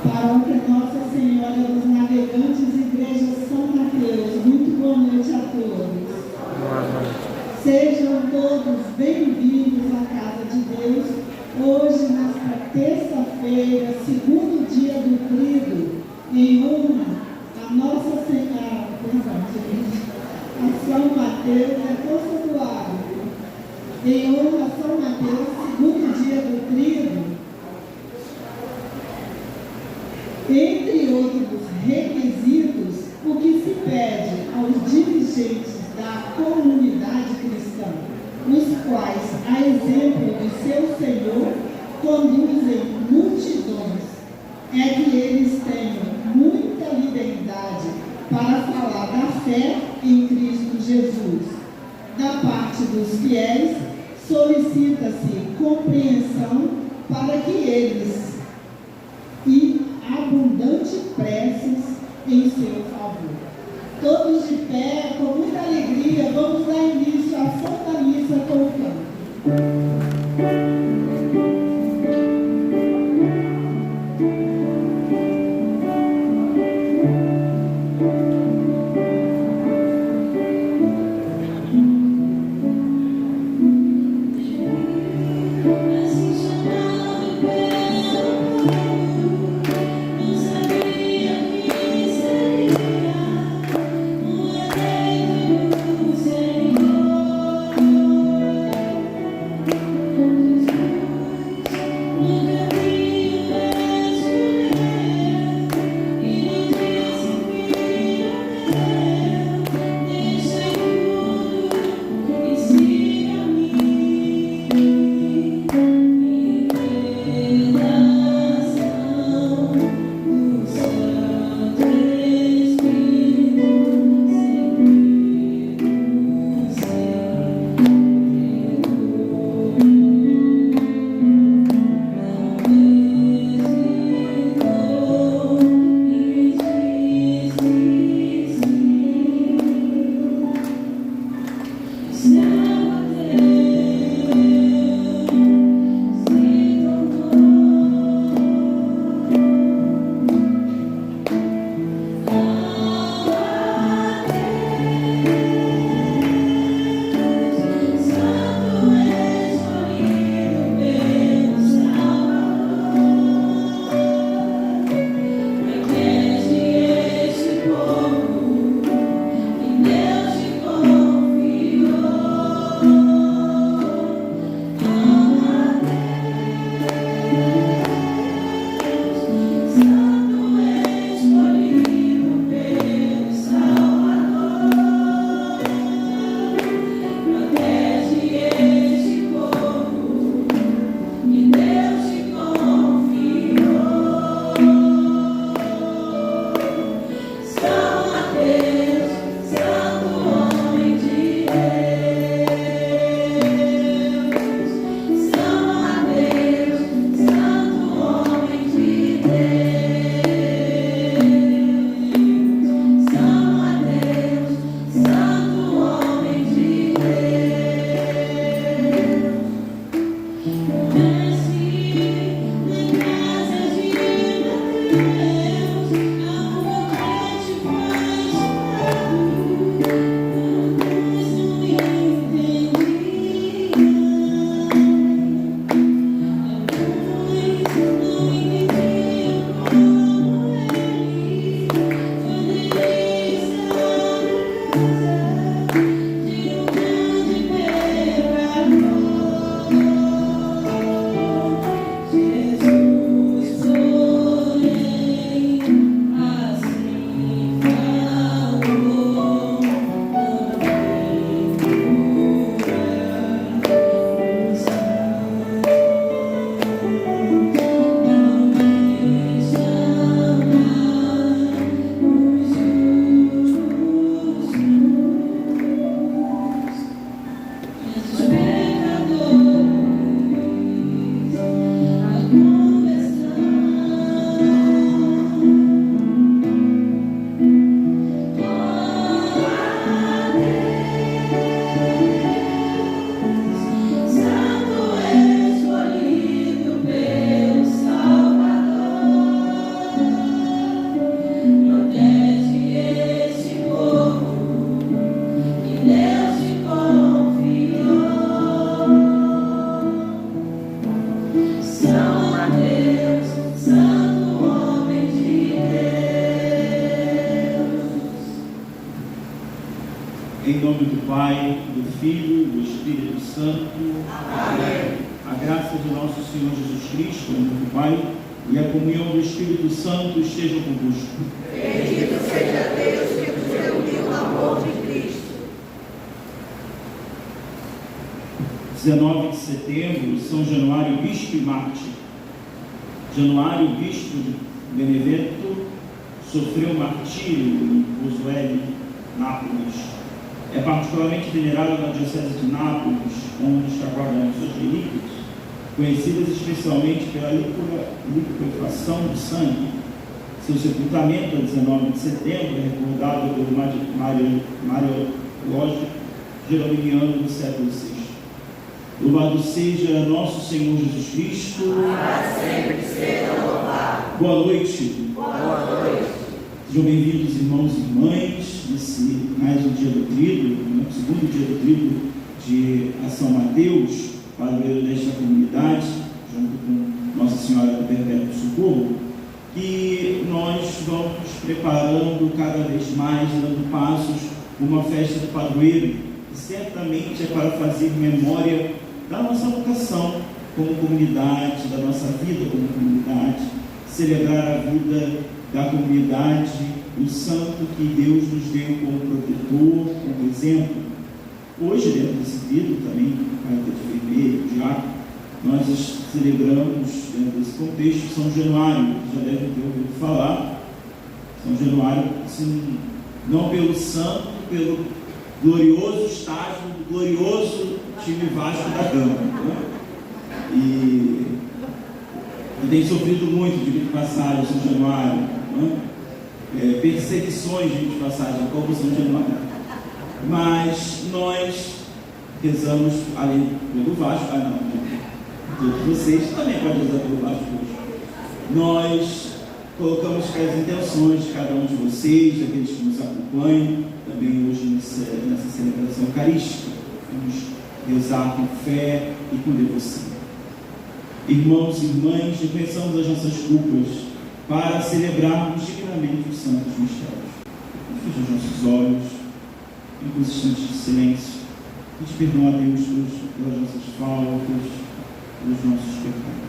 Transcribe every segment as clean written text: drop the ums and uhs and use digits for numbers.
Paróquia Nossa Senhora dos Navegantes, Igreja São Mateus. Muito boa noite a todos. Boa noite. Sejam todos bem-vindos à Casa de Deus. Hoje, nesta terça-feira, segundo dia do Tríduo, em honra a Nossa Senhora, a São Mateus, é força do ar. Em honra a São Mateus, segundo dia do Tríduo, entre outros requisitos, o que se pede aos dirigentes da comunidade cristã, os quais, a exemplo de seu Senhor, conduzem multidões, é que eles tenham muita liberdade para falar da fé em Cristo Jesus. Da parte dos fiéis, solicita-se compreensão para que eles e abundante preces em seu favor. Todos de pé, com muita alegria, vamos dar início à Santa Missa com o canto. Senhor. Em nome do Pai, do Filho e do Espírito Santo. Amém. A graça de nosso Senhor Jesus Cristo, em nome do Pai, e a comunhão do Espírito Santo estejam convosco. Bendito seja Deus que nos reuniu no amor de Cristo. 19 de setembro, São Januário, bispo e mártir. Januário, bispo de Benevento, sofreu martírio em Pozuelo, Nápoles. É particularmente venerado na diocese de Nápoles, onde está guardando suas relíquias, conhecidas especialmente pela liquefação do sangue. Seu sepultamento, a 19 de setembro, é recordado pelo Mariológico Jerominiano do século VI. Louvado seja nosso Senhor Jesus Cristo. Para sempre seja louvado. Boa noite. Boa noite. Sejam bem-vindos, irmãos e irmãs, nesse mais um dia do Tríduo, segundo dia do Tríduo de São Mateus, padroeiro desta comunidade, junto com Nossa Senhora do Perpétuo Socorro, que nós vamos preparando cada vez mais, dando passos, uma festa do padroeiro, que certamente é para fazer memória da nossa vocação como comunidade, da nossa vida como comunidade, celebrar a vida da comunidade, o santo que Deus nos deu como protetor, como exemplo. Hoje, dentro desse vídeo também, carta de vermelho, diácono, nós celebramos, dentro desse contexto, São Januário, que já devem ter ouvido falar. São Januário, assim, não pelo santo, pelo glorioso estágio do glorioso time Vasco da Gama, né? E tem sofrido muito, de passagem, São Januário, né? Perseguições de passagem, como São Januário. Mas nós rezamos além pelo Vasco, todos vocês também podem rezar pelo Vasco hoje. Nós colocamos as intenções de cada um de vocês, daqueles que nos acompanham, também hoje nessa celebração eucarística. Vamos rezar com fé e com devoção. Irmãos e irmãs, reconheçamos as nossas culpas para celebrarmos dignamente os santos mistérios. Feche os nossos olhos, em instantes de silêncio, e te perdoa a Deus pelas nossas faltas, pelos nossos pecados.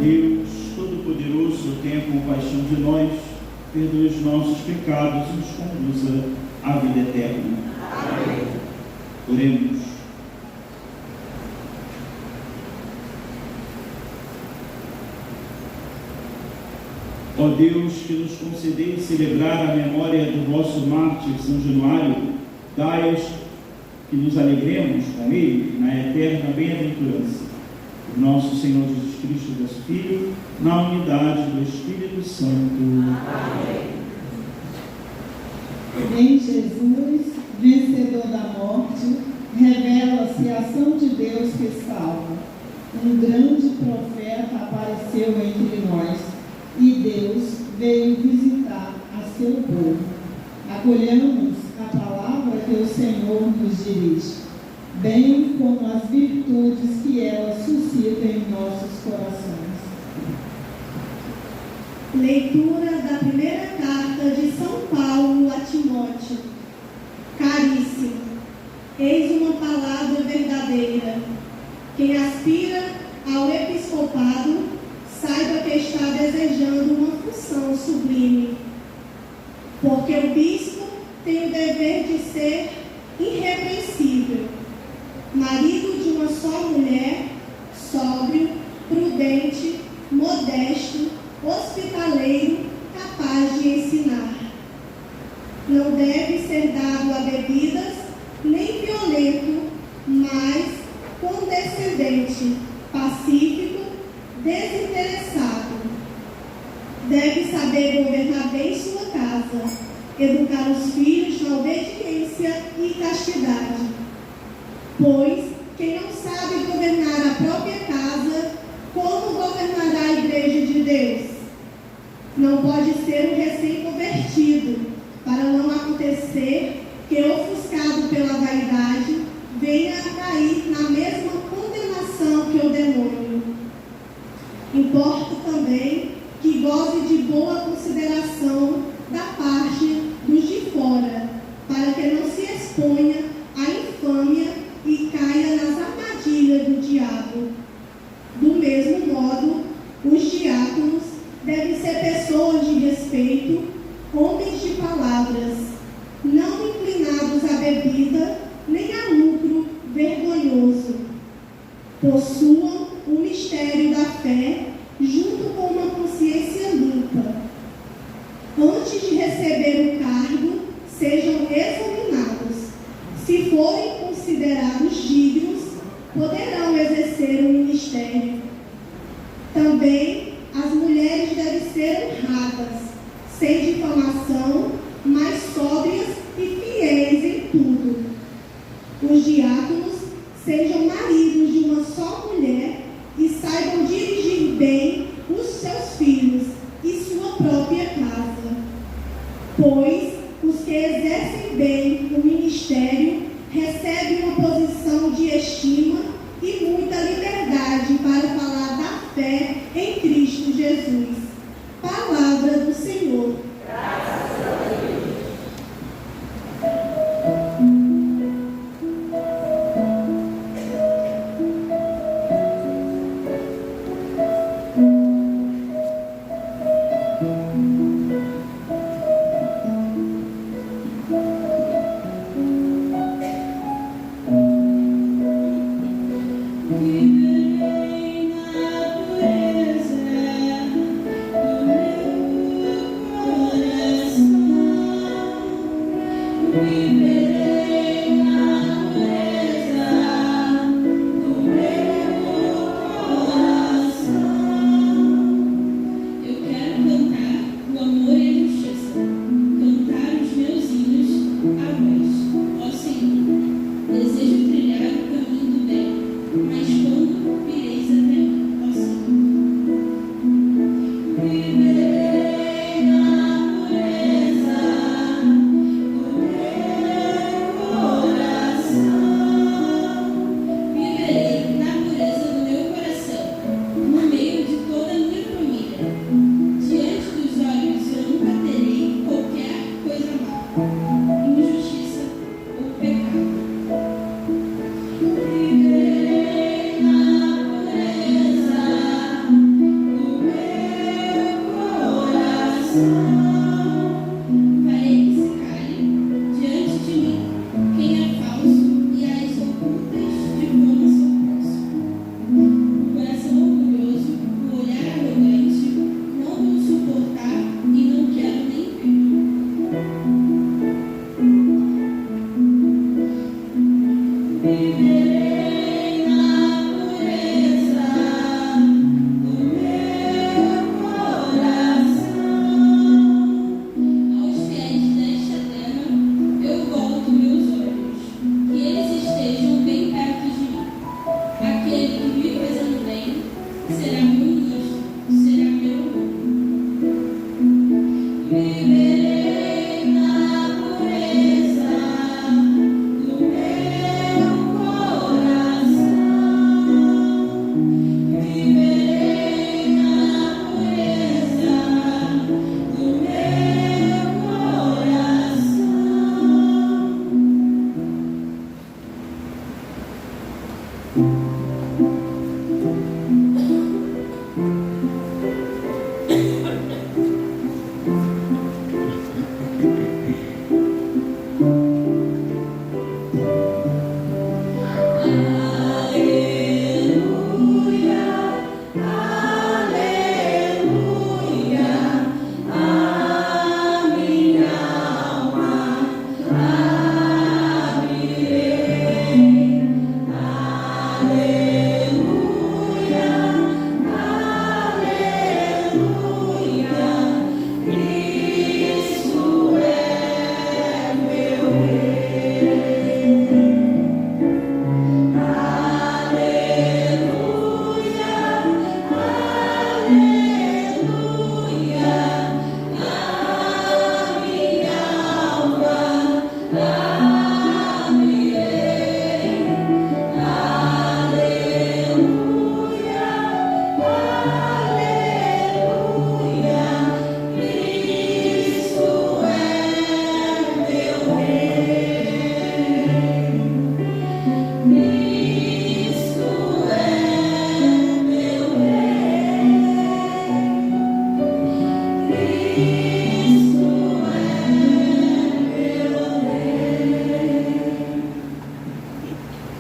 Deus Todo-Poderoso, tenha compaixão de nós perdoe os nossos pecados e nos conduza à vida eterna. Amém. Oremos. Ó Deus, que nos concedeis celebrar a memória do vosso mártir São Januário, dai-os que nos alegremos com ele na eterna bem-aventurança. O nosso Senhor Jesus Cristo, vosso Filho, na unidade do Espírito Santo. Amém. Em Jesus, vencedor da morte, revela-se a ação de Deus que salva. Um grande profeta apareceu entre nós e Deus veio visitar a seu povo. Acolhamos a palavra que o Senhor nos dirige, bem como as virtudes que ela suscita em nossos corações. Leitura da primeira carta de São Paulo a Timóteo. Caríssimo, eis uma palavra verdadeira. Quem aspira ao episcopado, saiba que está desejando uma função sublime. Porque o bispo tem o dever de ser irrepreensível, marido de uma só mulher, sóbrio, prudente, modesto, hospitaleiro, capaz de ensinar. Não deve ser dado a bebidas, nem violento, mas condescendente, pacífico, desinteressado. Deve saber governar bem sua casa, educar os filhos na obediência e castidade. Pois quem não sabe governar a própria casa, como governará a igreja de Deus? Não pode ser um recém-convertido, para não acontecer que, ofuscado pela vaidade, venha a cair na mesma condenação que o demônio. Importa também que goze de boa consideração da parte dos de fora, para que não se exponha à infâmia e caia nas armadilhas do diabo. Do mesmo modo, os diáconos devem ser pessoas de respeito, homens de palavras, não inclinados à bebida, nem a lucro vergonhoso. Possuam o mistério da fé, junto com uma consciência limpa. Antes de receber o cargo, sejam examinados. Se forem considerados dignos, poderão exercer o ministério. Também as mulheres devem ser honradas, sem difamação, mas sóbrias e fiéis em tudo. Os diáconos sejam maridos de uma só mulher e saibam dirigir bem os seus filhos e sua própria casa. Pois os que exercem bem o ministério recebem uma posição de estima e muita liberdade para falar da fé em Cristo Jesus. Palavra do Senhor. Graças a Deus.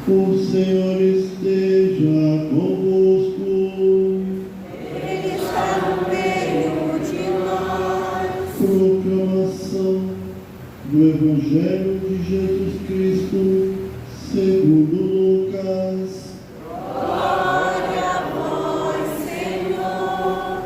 O Senhor esteja convosco. Ele está no meio de nós. Proclamação do Evangelho de Jesus Cristo segundo Lucas. Glória a vós, Senhor.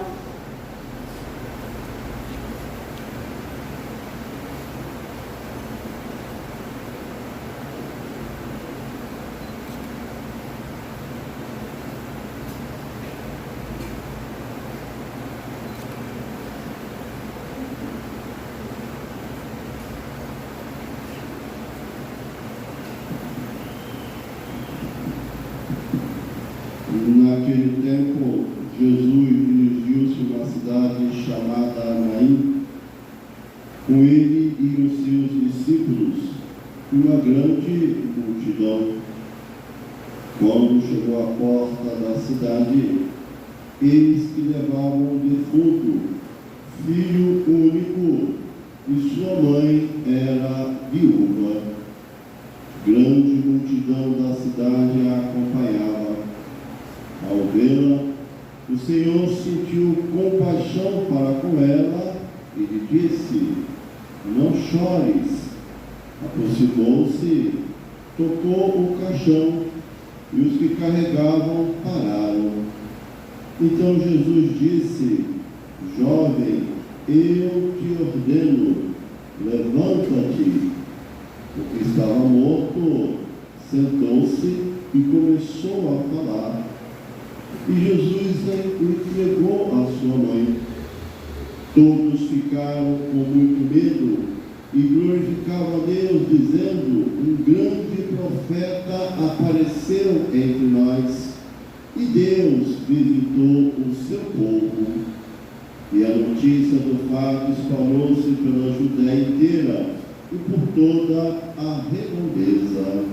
Naquele tempo, Jesus dirigiu-se a uma cidade chamada Naim. Com ele e os seus discípulos, uma grande multidão. Quando chegou à porta da cidade, eis que levavam um defunto, filho único, e sua mãe era viúva. Grande multidão da cidade a acompanhava. Ao vê-la, o Senhor sentiu compaixão para com ela e lhe disse: não chores. Aproximou-se, tocou o caixão e os que carregavam pararam. Então Jesus disse: jovem, eu te ordeno, levanta-te. O que estava morto sentou-se e começou a falar. E Jesus o entregou à sua mãe. Todos ficaram com muito medo e glorificavam a Deus, dizendo: um grande profeta apareceu entre nós, e Deus visitou o seu povo. E a notícia do fato espalhou-se pela Judéia inteira e por toda a redondeza.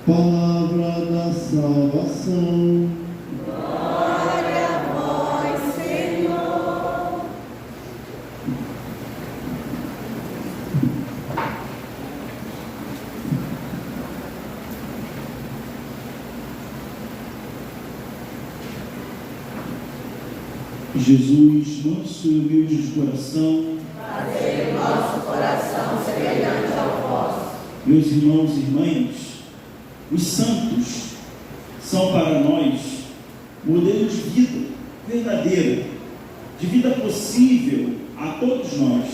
Palavra da salvação. Glória a vós, Senhor. Jesus, manso e humilde de coração, Fazei o nosso coração semelhante ao vosso. meus irmãos e irmãs, os santos são para nós modelo de vida verdadeira, de vida possível a todos nós.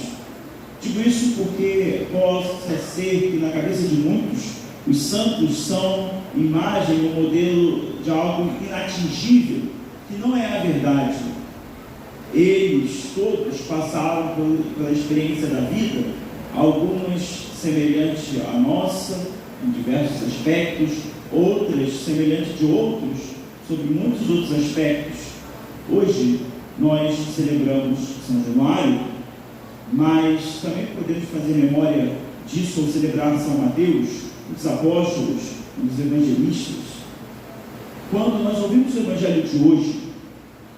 Digo isso porque possa ser que na cabeça de muitos os santos são imagem ou modelo de algo inatingível, que não é a verdade. Eles todos passaram pela experiência da vida, algumas semelhantes à nossa, em diversos aspectos, outras semelhantes de outros, sobre muitos outros aspectos. Hoje nós celebramos São Januário, mas também podemos fazer memória disso ao celebrar São Mateus, os apóstolos, os evangelistas. Quando nós ouvimos o evangelho de hoje,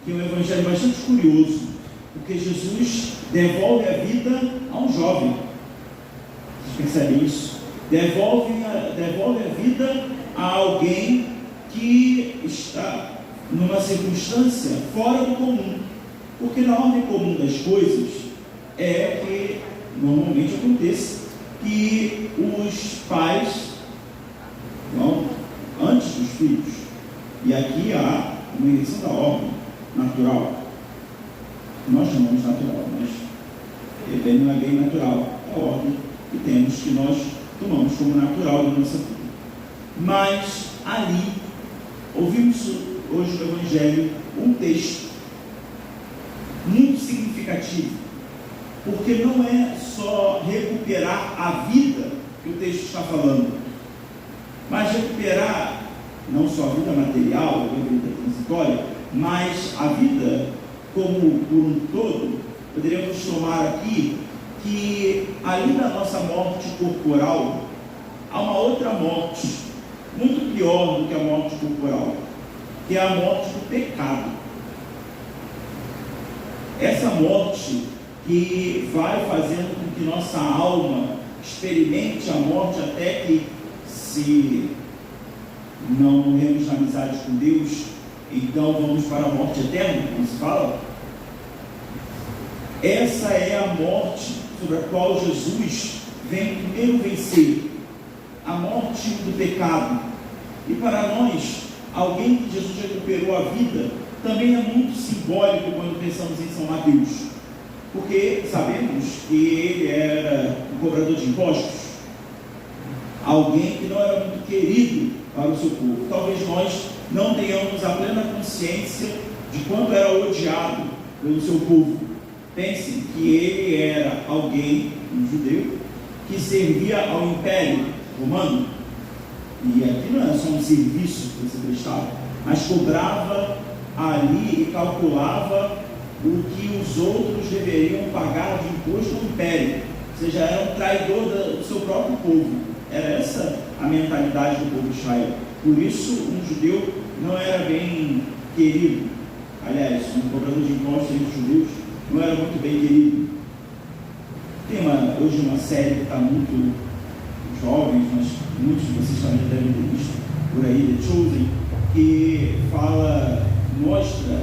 que é um evangelho bastante curioso, porque Jesus devolve a vida a um jovem. Vocês percebem isso? Devolve a vida a alguém que está numa circunstância fora do comum. Porque na ordem comum das coisas é o que normalmente acontece, que os pais vão antes dos filhos. E aqui há uma inversão da ordem natural. Nós chamamos natural, mas ele não é bem natural. É a ordem que temos, que nós tomamos como natural na nossa vida. Mas ali, ouvimos hoje no Evangelho um texto muito significativo, porque não é só recuperar a vida que o texto está falando, mas recuperar não só a vida material, a vida transitória, mas a vida como por um todo. Poderíamos tomar aqui que além da nossa morte corporal, há uma outra morte, muito pior do que a morte corporal, que é a morte do pecado. Essa morte que vai fazendo com que nossa alma experimente a morte até que, se não morremos na amizade com Deus, então vamos para a morte eterna, como se fala. Essa é a morte sobre a qual Jesus vem primeiro vencer, a morte do pecado. E para nós, alguém que Jesus recuperou a vida, também é muito simbólico quando pensamos em São Mateus, porque sabemos que ele era um cobrador de impostos, alguém que não era muito querido para o seu povo. Talvez nós não tenhamos a plena consciência de quanto era odiado pelo seu povo. Pensem que ele era alguém, um judeu, que servia ao Império Romano, e aqui não era só um serviço que você prestava, mas cobrava ali e calculava o que os outros deveriam pagar de imposto ao Império, ou seja, era um traidor do seu próprio povo. Era essa a mentalidade do povo de Israel. Por isso, um judeu não era bem querido. Aliás, um cobrador de impostos entre os judeus não era muito bem querido. Tem hoje uma série que está muito jovens, mas muitos de vocês também devem ter visto por aí, The Chosen, que mostra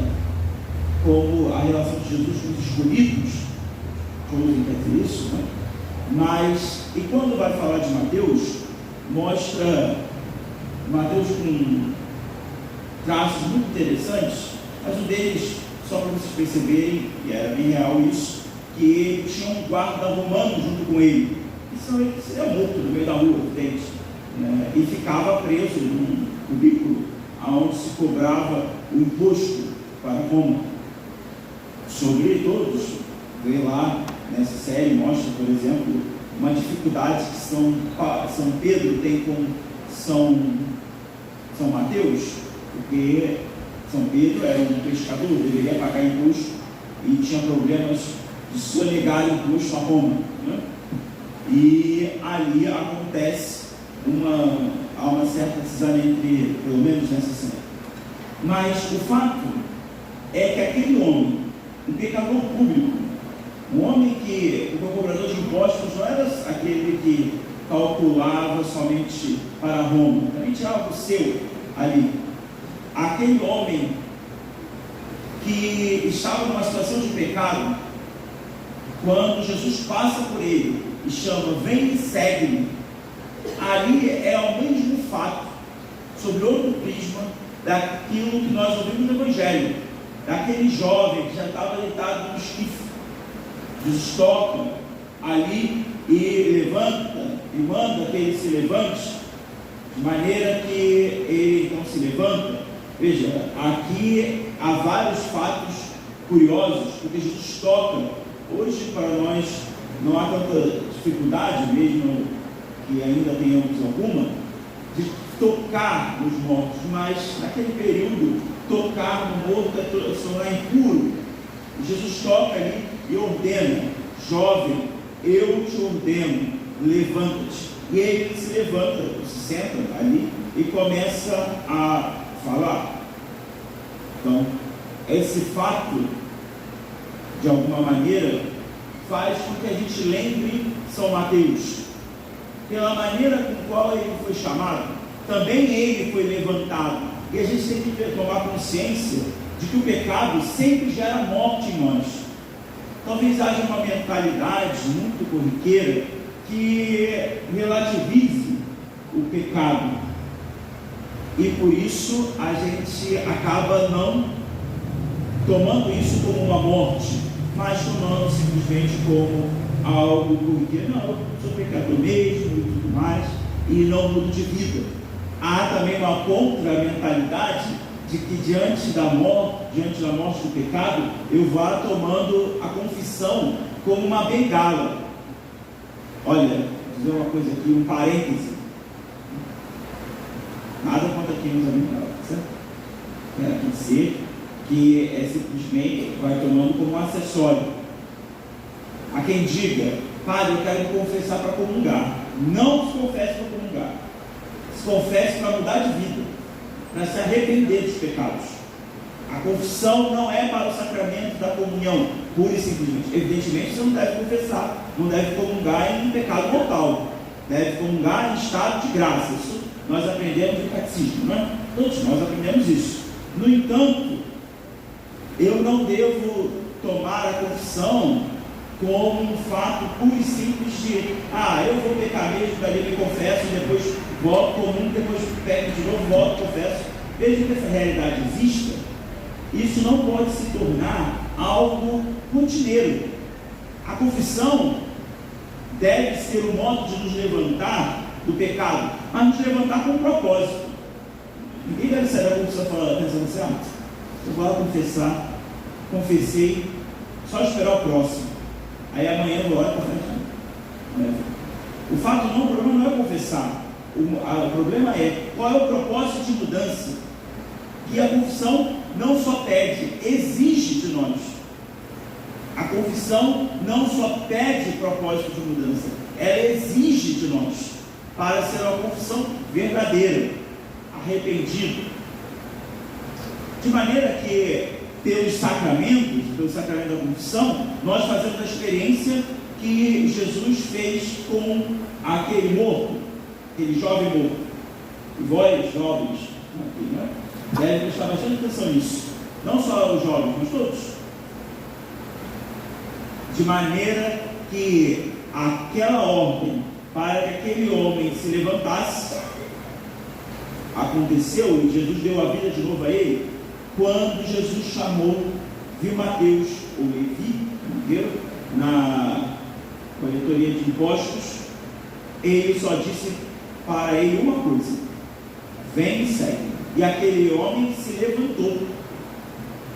como a relação de Jesus com os escolhidos. Chosen quer dizer isso, né? Mas, e quando vai falar de Mateus, mostra Mateus com traços muito interessantes, mas um deles, só para vocês perceberem, e era bem real isso, que ele tinha um guarda romano junto com ele. Isso seria morto no meio da rua, entende? E ficava preso num cubículo onde se cobrava o imposto para Roma. Sobre todos, vê lá nessa série, mostra, por exemplo, uma dificuldade que São Pedro tem com São Mateus, porque São Pedro era um pescador, deveria pagar imposto e tinha problemas de sonegar imposto a Roma, né? E ali acontece há uma certa cisão entre, pelo menos nessa cena. Mas o fato é que aquele homem, um pecador público, um homem que, o cobrador de impostos, não era aquele que calculava somente para Roma, também tirava o seu ali. Aquele homem que estava numa situação de pecado, quando Jesus passa por ele e chama, vem e segue-me, ali é o mesmo fato, sobre outro prisma, daquilo que nós ouvimos no Evangelho, daquele jovem que já estava deitado no esquife. Jesus toca ali e levanta, e manda que ele se levante, de maneira que ele então se levanta. Veja, aqui há vários fatos curiosos, porque Jesus toca. Hoje, para nós, não há tanta dificuldade, mesmo que ainda tenhamos alguma, de tocar nos mortos, mas naquele período, tocar no morto é tornar impuro. Jesus toca ali e ordena: jovem, eu te ordeno, levanta-te. E aí ele se levanta, se senta ali e começa a falar. Então, esse fato, de alguma maneira, faz com que a gente lembre São Mateus, pela maneira com qual ele foi chamado, também ele foi levantado. E a gente tem que tomar consciência de que o pecado sempre gera morte em nós. Talvez haja uma mentalidade muito corriqueira que relativize o pecado, e por isso a gente acaba não tomando isso como uma morte, mas tomando simplesmente como algo corriqueiro. Não, eu sou pecador mesmo e tudo mais, e não mudo de vida. Há também uma contra-mentalidade de que diante da morte do pecado, eu vá tomando a confissão como uma bengala. Olha, vou dizer uma coisa aqui, um parêntese. Nada contra quem usa bengala, certo? Quer dizer que é simplesmente vai tomando como um acessório. Há quem diga: padre, eu quero me confessar para comungar. Não se confesse para comungar. Se confesse para mudar de vida, para se arrepender dos pecados. A confissão não é para o sacramento da comunhão, pura e simplesmente. Evidentemente, você não deve confessar, não deve comungar em pecado mortal, deve comungar em estado de graça. Isso nós aprendemos no catecismo, não é? Todos nós aprendemos isso. No entanto, eu não devo tomar a confissão como um fato puro e simples de: eu vou pecar mesmo, daí me confesso, depois volto, comungo, depois peco de novo, volto, confesso. Veja que essa realidade exista. Isso não pode se tornar algo rotineiro. A confissão deve ser o modo de nos levantar do pecado, mas nos levantar com um propósito. Ninguém deve sair da confissão pensando assim: eu vou lá confessar, confessei, só esperar o próximo, aí amanhã eu vou lá e confesso. O problema não é confessar, o problema é qual é o propósito de mudança que a confissão não só pede, exige de nós. A confissão não só pede propósito de mudança, ela exige de nós, para ser uma confissão verdadeira, arrependido. De maneira que, pelos sacramentos, pelo sacramento da confissão, nós fazemos a experiência que Jesus fez com aquele morto, aquele jovem morto. E vós, jovens, devem prestar bastante atenção nisso. Não só os jovens, mas todos. De maneira que aquela ordem para que aquele homem se levantasse aconteceu, e Jesus deu a vida de novo a ele, quando Jesus chamou, viu Mateus, ou Levi, na coletoria de impostos. Ele só disse para ele uma coisa: vem e segue. E aquele homem se levantou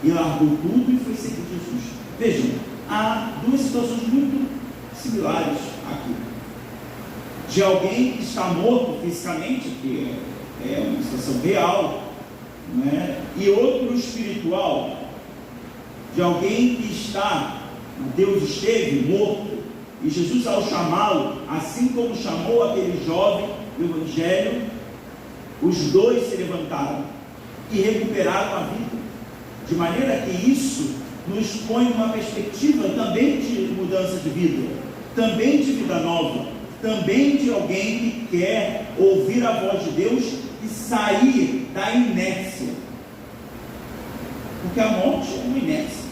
e largou tudo e foi seguir Jesus. Vejam, há duas situações muito similares aqui: de alguém que está morto fisicamente, que é uma situação real, né? E outro espiritual, de alguém que está, Deus esteve morto, e Jesus, ao chamá-lo, assim como chamou aquele jovem do Evangelho, os dois se levantaram e recuperaram a vida. De maneira que isso nos põe numa perspectiva também de mudança de vida, também de vida nova, também de alguém que quer ouvir a voz de Deus e sair da inércia. Porque a morte é uma inércia.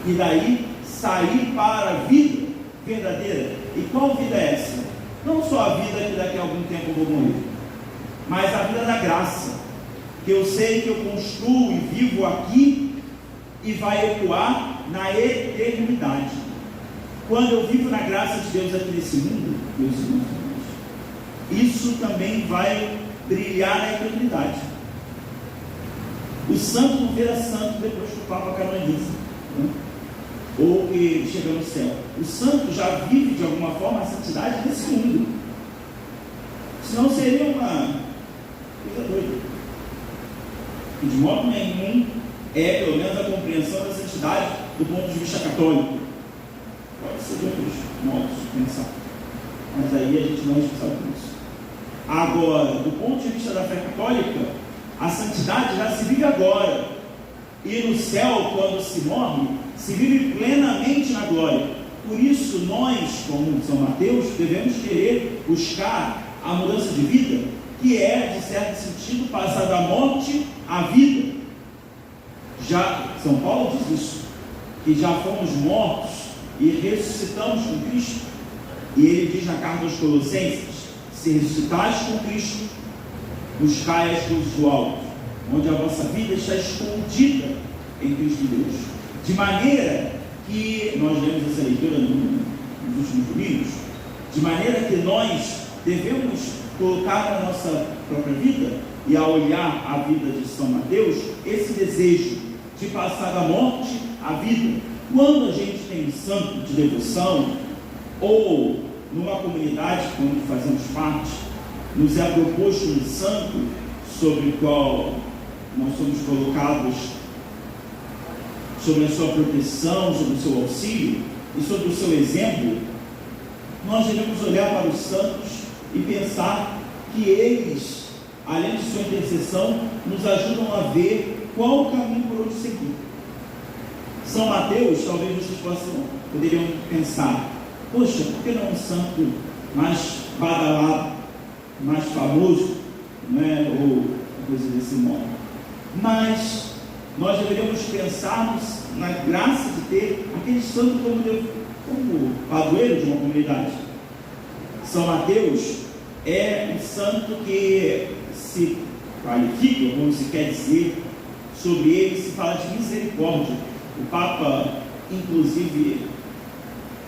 E daí sair para a vida verdadeira. E qual vida é essa? Não só a vida que daqui a algum tempo eu vou morrer, mas a vida da graça, que eu sei que eu construo e vivo aqui e vai ecoar na eternidade. Quando eu vivo na graça de Deus aqui nesse mundo, meus irmãos, isso também vai brilhar na eternidade. O santo não vira santo depois que o Papa canoniza, né? Ou que chega no céu. O santo já vive de alguma forma a santidade desse mundo. Senão seria uma Coisa doida. E de modo nenhum é, pelo menos, a compreensão da santidade do ponto de vista católico. Pode ser de outros modos de pensar, mas aí a gente não é responsável por isso. Agora, do ponto de vista da fé católica, a santidade já se vive agora, e no céu, quando se morre, se vive plenamente na glória. Por isso, nós, como São Mateus, devemos querer buscar a mudança de vida, que é, de certo sentido, passar da morte à vida. Já São Paulo diz isso, que já fomos mortos e ressuscitamos com Cristo. E ele diz na carta aos Colossenses: se ressuscitais com Cristo, buscai as coisas do alto, onde a vossa vida está escondida em Cristo Deus. De maneira que, nós lemos essa leitura nos últimos domingos, de maneira que nós devemos colocar na nossa própria vida, e a olhar a vida de São Mateus, esse desejo de passar da morte à vida. Quando a gente tem um santo de devoção, ou numa comunidade onde fazemos parte, nos é proposto um santo sobre o qual nós somos colocados sobre a sua proteção, sobre o seu auxílio e sobre o seu exemplo, nós devemos olhar para os santos e pensar que eles, além de sua intercessão, nos ajudam a ver qual o caminho por onde seguir. São Mateus, talvez vocês poderiam pensar: poxa, por que não um santo mais badalado, mais famoso, né? Ou coisa desse modo? Mas nós deveríamos pensar na graça de ter aquele santo como padroeiro de uma comunidade. São Mateus é um santo que se qualifica, como se quer dizer, sobre ele se fala de misericórdia. O Papa, inclusive,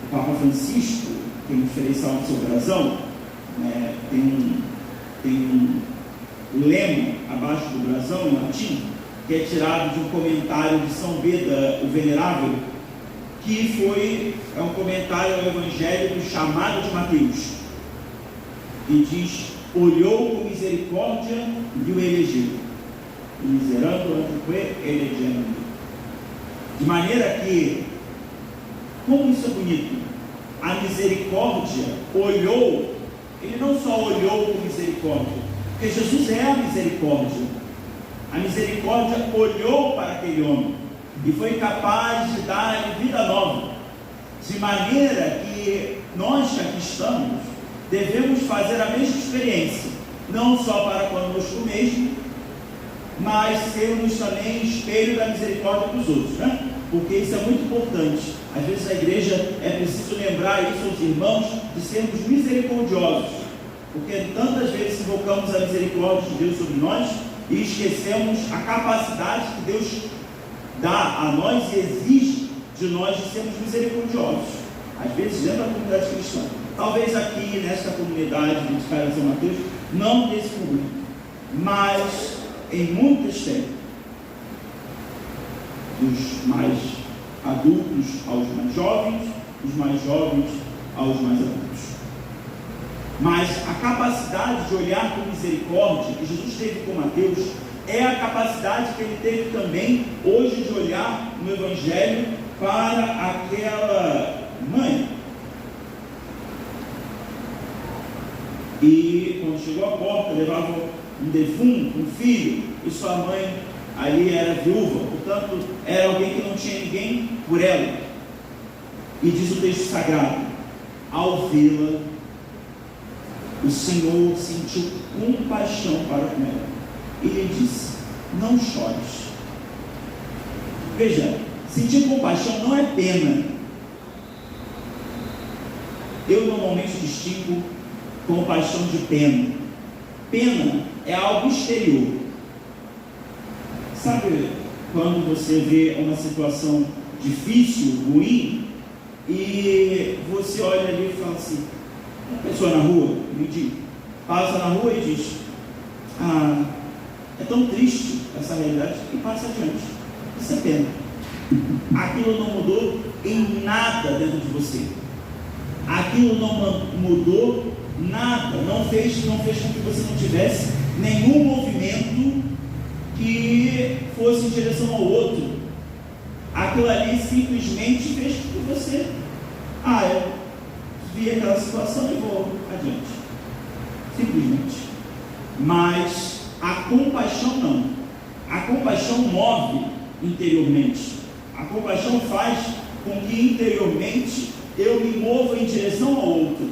o Papa Francisco, tem um diferencial no seu brasão, né, tem um lema abaixo do brasão, em latim, que é tirado de um comentário de São Beda, o Venerável, que é um comentário ao Evangelho do chamado de Mateus, e diz: olhou com misericórdia e o elegeu, miserando anque elegendo. De maneira que, como isso é bonito, a misericórdia olhou, ele não só olhou com misericórdia, porque Jesus é a misericórdia olhou para aquele homem e foi capaz de dar-lhe vida nova, de maneira que nós que aqui estamos devemos fazer a mesma experiência, não só para conosco mesmo, mas sermos também espelho da misericórdia para os outros, né? Porque isso é muito importante. Às vezes na igreja é preciso lembrar isso aos irmãos, de sermos misericordiosos, porque tantas vezes invocamos a misericórdia de Deus sobre nós e esquecemos a capacidade que Deus dá a nós e exige de nós de sermos misericordiosos, às vezes dentro da comunidade cristã. Talvez aqui nesta comunidade de São Mateus não desse público, mas em muitas tem, dos mais adultos aos mais jovens, dos mais jovens aos mais adultos. Mas a capacidade de olhar com misericórdia que Jesus teve com Mateus é a capacidade que ele teve também hoje de olhar no Evangelho para aquela mãe. E quando chegou à porta, levava um defunto, um filho, e sua mãe ali era viúva, portanto era alguém que não tinha ninguém por ela. E diz o texto sagrado: ao vê-la, o Senhor sentiu compaixão para com ela e lhe disse: não chores. Veja, sentir compaixão não é pena. Eu normalmente distingo compaixão de pena. Pena é algo exterior. Sabe quando você vê uma situação difícil, ruim, e você olha ali e fala assim, uma pessoa na rua, passa na rua e diz: ah, é tão triste essa realidade, e passa adiante. Isso é pena. Aquilo não mudou em nada dentro de você. Aquilo não mudou nada, não fez com que você não tivesse nenhum movimento que fosse em direção ao outro. Aquilo ali simplesmente fez com que você, eu vi aquela situação e vou adiante. Simplesmente. Mas a compaixão não. A compaixão move interiormente. A compaixão faz com que interiormente eu me mova em direção ao outro,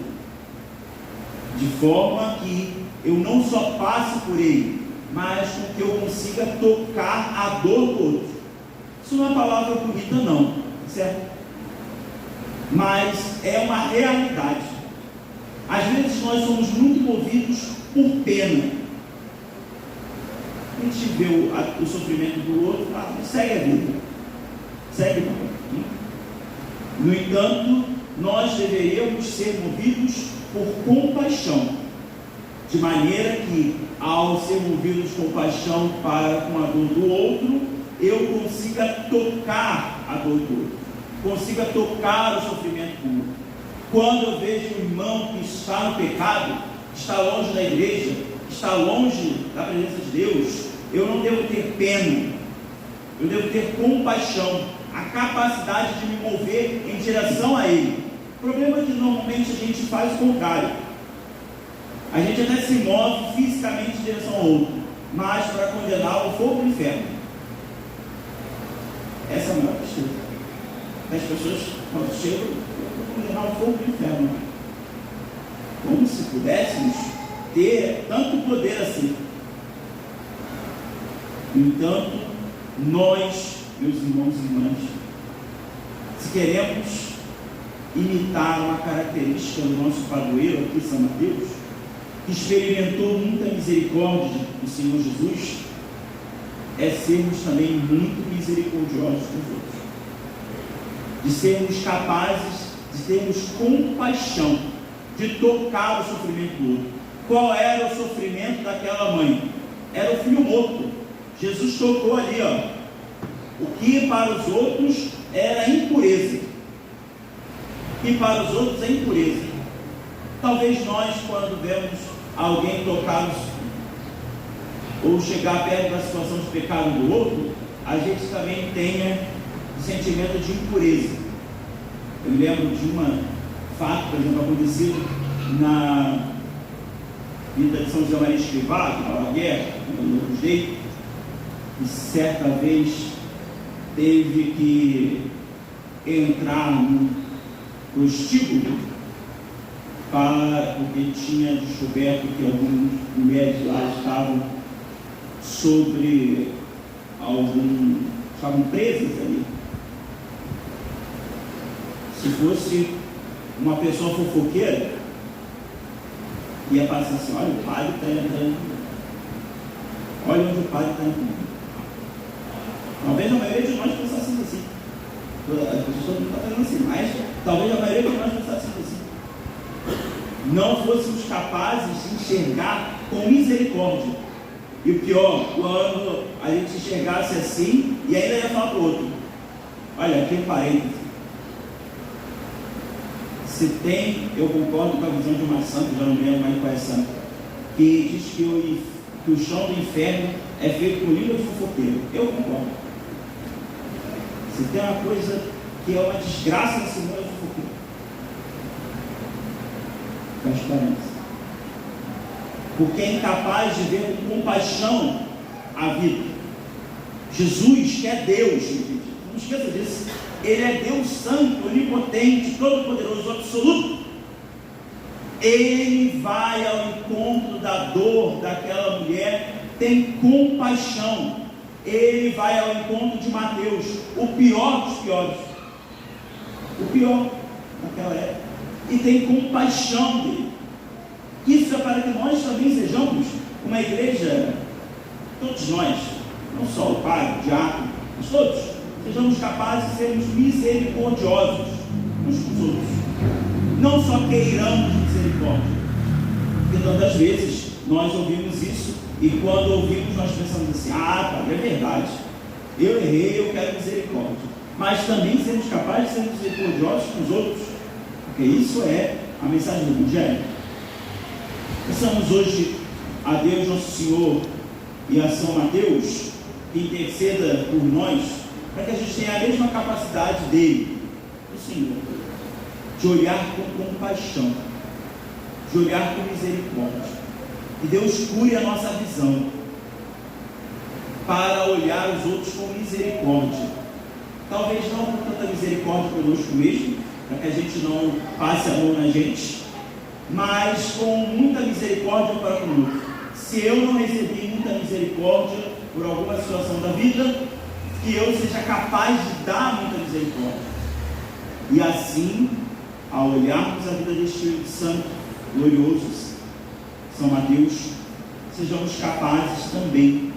de forma que eu não só passe por ele, mas com que eu consiga tocar a dor do outro. Isso não é palavra bonita não, certo? Mas é uma realidade. Às vezes nós somos muito movidos por pena. A gente vê o sofrimento do outro, segue a vida, segue a vida. No entanto, nós deveríamos ser movidos por compaixão, de maneira que, ao ser movidos com compaixão para com a dor do outro, eu consiga tocar a dor do outro, consiga tocar o sofrimento do outro. Quando eu vejo um irmão que está no pecado, está longe da igreja, está longe da presença de Deus, eu não devo ter pena, eu devo ter compaixão, a capacidade de me mover em direção a ele. O problema é que normalmente a gente faz o contrário. A gente até se move fisicamente em direção ao outro, mas para condenar o fogo do inferno. Essa é a maior tristeza. As pessoas, quando chegam, vão condenar o fogo do inferno. Como se pudéssemos ter tanto poder assim. No entanto, nós, meus irmãos e irmãs, se queremos imitar uma característica do nosso padroeiro aqui, São Mateus, que experimentou muita misericórdia do Senhor Jesus, é sermos também muito misericordiosos com os outros, de sermos capazes de termos compaixão, de tocar o sofrimento do outro. Qual era o sofrimento daquela mãe? Era o filho morto. Jesus tocou ali, o que para os outros era impureza, e para os outros é impureza. Talvez nós, quando vemos alguém tocar ou chegar perto da situação de pecado do outro, a gente também tenha um sentimento de impureza. Eu me lembro de um fato, por exemplo, acontecido na vida de São José Maria Escrivá, que estava na guerra, no Cruzei, e certa vez teve que entrar no prostíbulo porque tinha descoberto que algumas mulheres lá estavam estavam presas ali. Se fosse uma pessoa fofoqueira, ia passar assim: olha, o padre está entrando, olha onde o padre está entrando. Talvez a maioria de nós pensássemos assim. As pessoas não estão fazendo assim, mas talvez a maioria de nós pensássemos assim. Não fôssemos capazes de enxergar com misericórdia. E o pior, quando a gente enxergasse assim e ainda ia falar para o outro: olha, aqui é parênteses. Se tem, eu concordo com a visão de uma santa, já não lembro mais qual é a santa, que diz que o chão do inferno é feito por língua de fofoqueiro. Eu concordo. Se tem uma coisa que é uma desgraça nesse mundo, é fofoqueiro. Transparência. Porque é incapaz de ver com compaixão a vida. Jesus, que é Deus, não esqueça disso, Ele é Deus santo, onipotente, todo-poderoso, absoluto. Ele vai ao encontro da dor daquela mulher, tem compaixão. Ele vai ao encontro de Mateus, o pior dos piores, o pior naquela época, e tem compaixão dele. Isso é para que nós também sejamos uma igreja, todos nós, não só o padre, o diácono, mas todos, sejamos capazes de sermos misericordiosos uns com os outros, não só queiramos misericórdia, porque tantas vezes nós ouvimos isso, e quando ouvimos nós pensamos assim: padre, é verdade, eu errei, eu quero misericórdia, mas também sermos capazes de ser misericordiosos com os outros, porque isso é a mensagem do Evangelho. Pensamos hoje a Deus Nosso Senhor e a São Mateus que interceda por nós, para que a gente tenha a mesma capacidade dele, do Senhor, de olhar com compaixão, de olhar com misericórdia. Que Deus cure a nossa visão para olhar os outros com misericórdia. Talvez não com tanta misericórdia conosco mesmo, para que a gente não passe a mão na gente, mas com muita misericórdia para conosco. Se eu não recebi muita misericórdia por alguma situação da vida, que eu seja capaz de dar muita misericórdia. E assim, ao olharmos a vida deste Espírito Santo glorioso, São Mateus, sejamos capazes também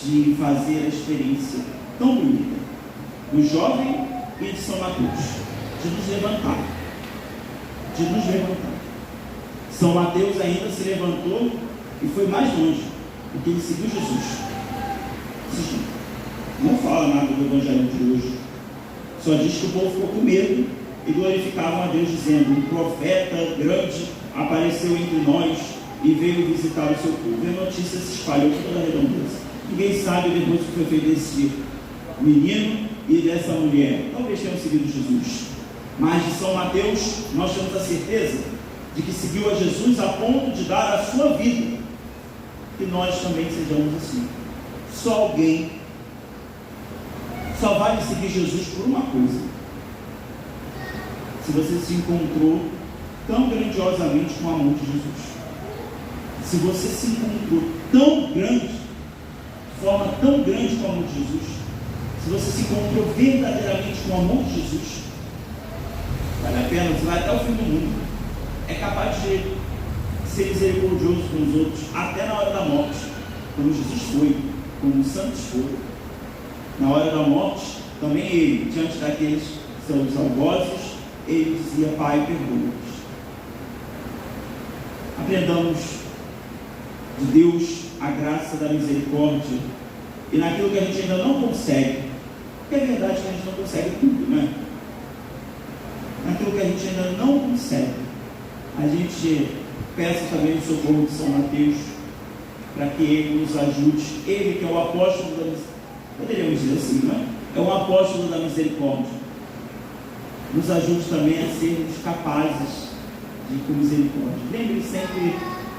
de fazer a experiência tão bonita do jovem e de São Mateus, de nos levantar, São Mateus ainda se levantou e foi mais longe, porque ele seguiu Jesus. Não fala nada do Evangelho de hoje, só diz que o povo ficou com medo e glorificavam a Deus, dizendo: um profeta grande apareceu entre nós e veio visitar o seu povo. E a notícia se espalhou por toda a redondeza. Ninguém sabe depois o que foi feito desse menino e dessa mulher. Talvez tenham seguido Jesus, mas de São Mateus nós temos a certeza de que seguiu a Jesus a ponto de dar a sua vida. Que nós também sejamos assim. Só alguém só vai seguir Jesus por uma coisa: se você se encontrou tão grandiosamente com o amor de Jesus, se você se encontrou tão grande, de forma tão grande com o amor de Jesus, se você se encontrou verdadeiramente com o amor de Jesus, vale a pena, você vai até o fim do mundo, é capaz de ser misericordioso com os outros, até na hora da morte, como Jesus foi, como os santos foram. Na hora da morte, também ele, diante daqueles seus algozes, ele dizia: Pai, perdoa-nos. Aprendamos de Deus a graça da misericórdia, e naquilo que a gente ainda não consegue, porque é verdade que a gente não consegue tudo, né? Naquilo que a gente ainda não consegue, a gente peça também o socorro de São Mateus, para que ele nos ajude. Ele que é o apóstolo da misericórdia, poderíamos dizer assim, não é? É o apóstolo da misericórdia. Nos ajude também a sermos capazes de com misericórdia. Lembre sempre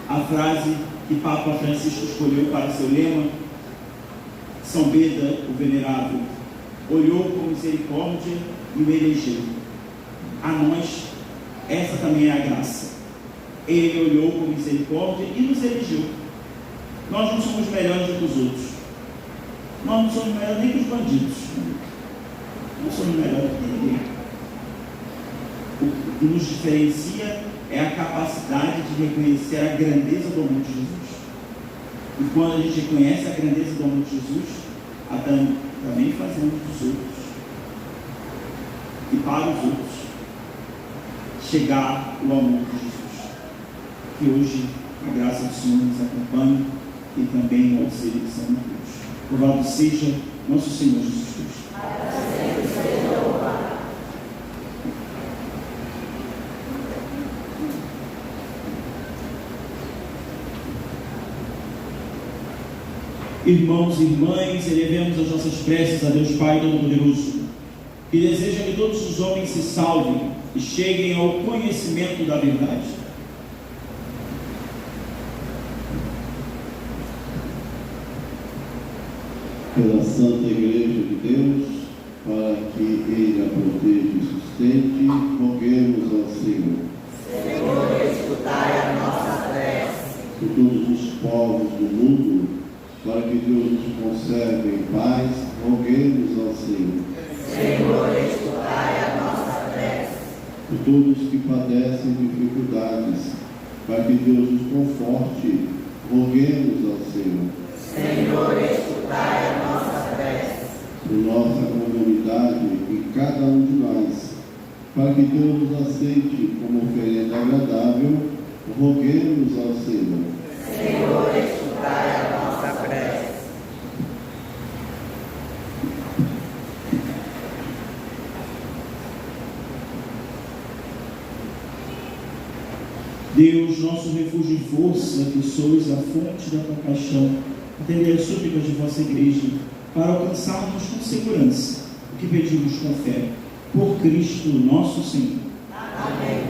a frase que Papa Francisco escolheu para seu lema: São Beda, o Venerável, olhou com misericórdia e o elegeu. A nós, essa também é a graça. Ele olhou com misericórdia e nos elegeu. Nós não somos melhores do que os outros. Nós não somos melhores nem que os bandidos. Não somos melhores do que ninguém. O que nos diferencia é a capacidade de reconhecer a grandeza do amor de Jesus. E quando a gente reconhece a grandeza do amor de Jesus, também fazemos dos outros. E para os outros chegar o amor de Jesus. Que hoje a graça do Senhor nos acompanhe e também o auxílio de São Mateus. Louvado seja nosso Senhor Jesus Cristo. Irmãos e irmãs, elevemos as nossas preces a Deus Pai Todo-Poderoso, que deseja que todos os homens se salvem e cheguem ao conhecimento da verdade. Pela Santa Igreja de Deus, para que Ele a proteja e sustente, roguemos ao Senhor. Senhor, escutai a nossa prece. Por todos os povos do mundo, para que Deus nos conserve em paz, roguemos ao Senhor. Senhor, escutai a nossa prece. Por todos que padecem dificuldades, para que Deus nos conforte, roguemos ao Senhor. Senhor, escutai a nossa prece. Por nossa comunidade e cada um de nós, para que Deus nos aceite como oferenda agradável, roguemos ao Senhor. Senhor, escutai a nossa prece. Deus, nosso refúgio e força, que sois a fonte da compaixão, atendei as súplicas de vossa igreja, para alcançarmos com segurança o que pedimos com fé. Por Cristo nosso Senhor. Amém.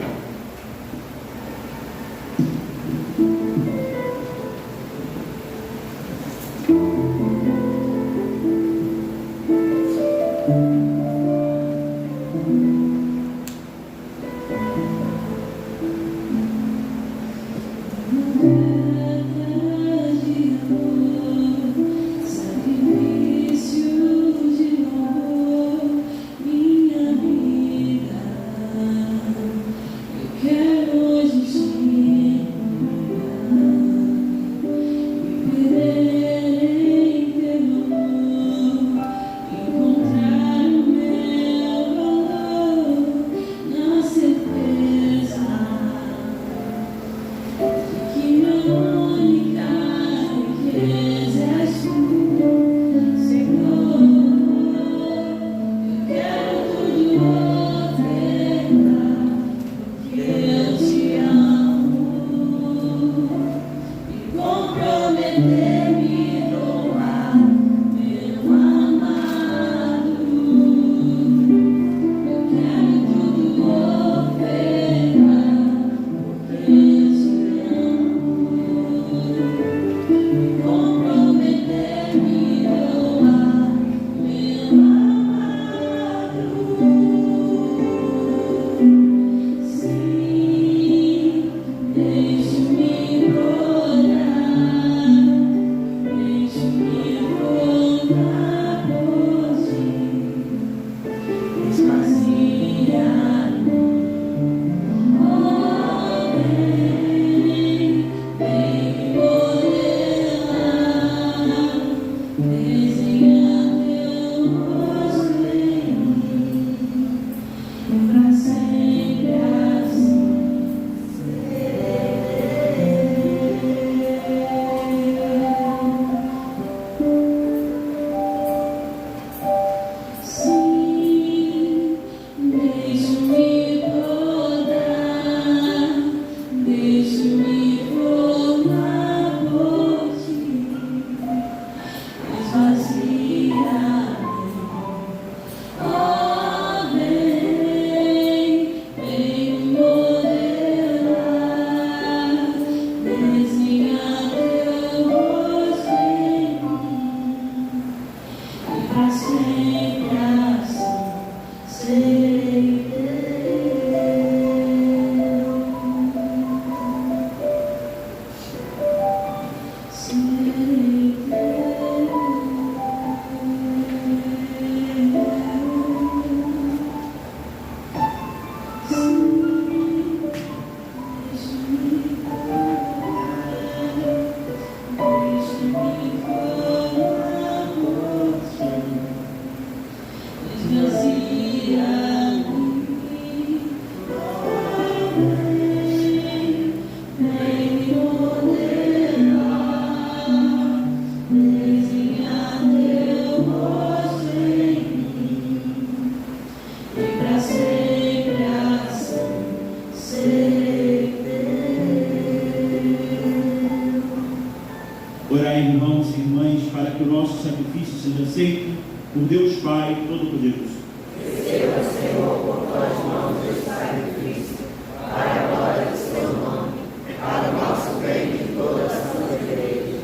Orai, irmãos e irmãs, para que o nosso sacrifício seja aceito por Deus Pai Todo-Poderoso. Receba, Senhor, por tuas mãos este sacrifício, para a glória do seu nome, para o nosso bem e de toda a santa igreja.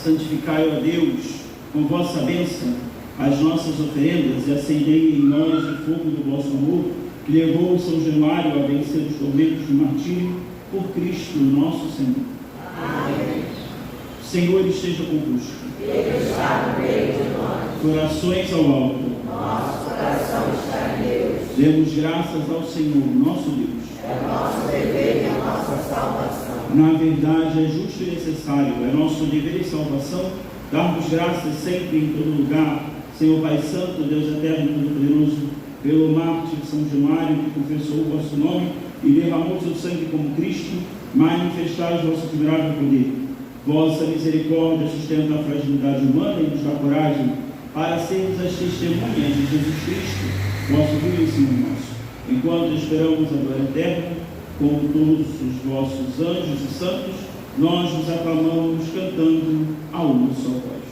Santificai, ó Deus, com vossa bênção, as nossas oferendas, e acendei em nós o fogo do vosso amor, que levou São Januário a vencer os tormentos do martírio, por Cristo nosso Senhor. Amém. O Senhor esteja convosco. Ele está no meio de nós. Corações ao alto. Nosso coração está em Deus. Demos graças ao Senhor, nosso Deus. É nosso dever e a nossa salvação. Na verdade, é justo e necessário, é nosso dever e salvação, darmos graças sempre em todo lugar, Senhor Pai Santo, Deus eterno e todo-poderoso, pelo mártir São Januário, que confessou o vosso nome e derramou seu sangue como Cristo, manifestai o vosso admirável poder. Vossa misericórdia sustenta a fragilidade humana e nos dá coragem para sermos as testemunhas de Jesus Cristo, vosso Filho e Senhor nosso. Enquanto esperamos a glória eterna, como todos os vossos anjos e santos, nós vos aclamamos cantando a uma só voz.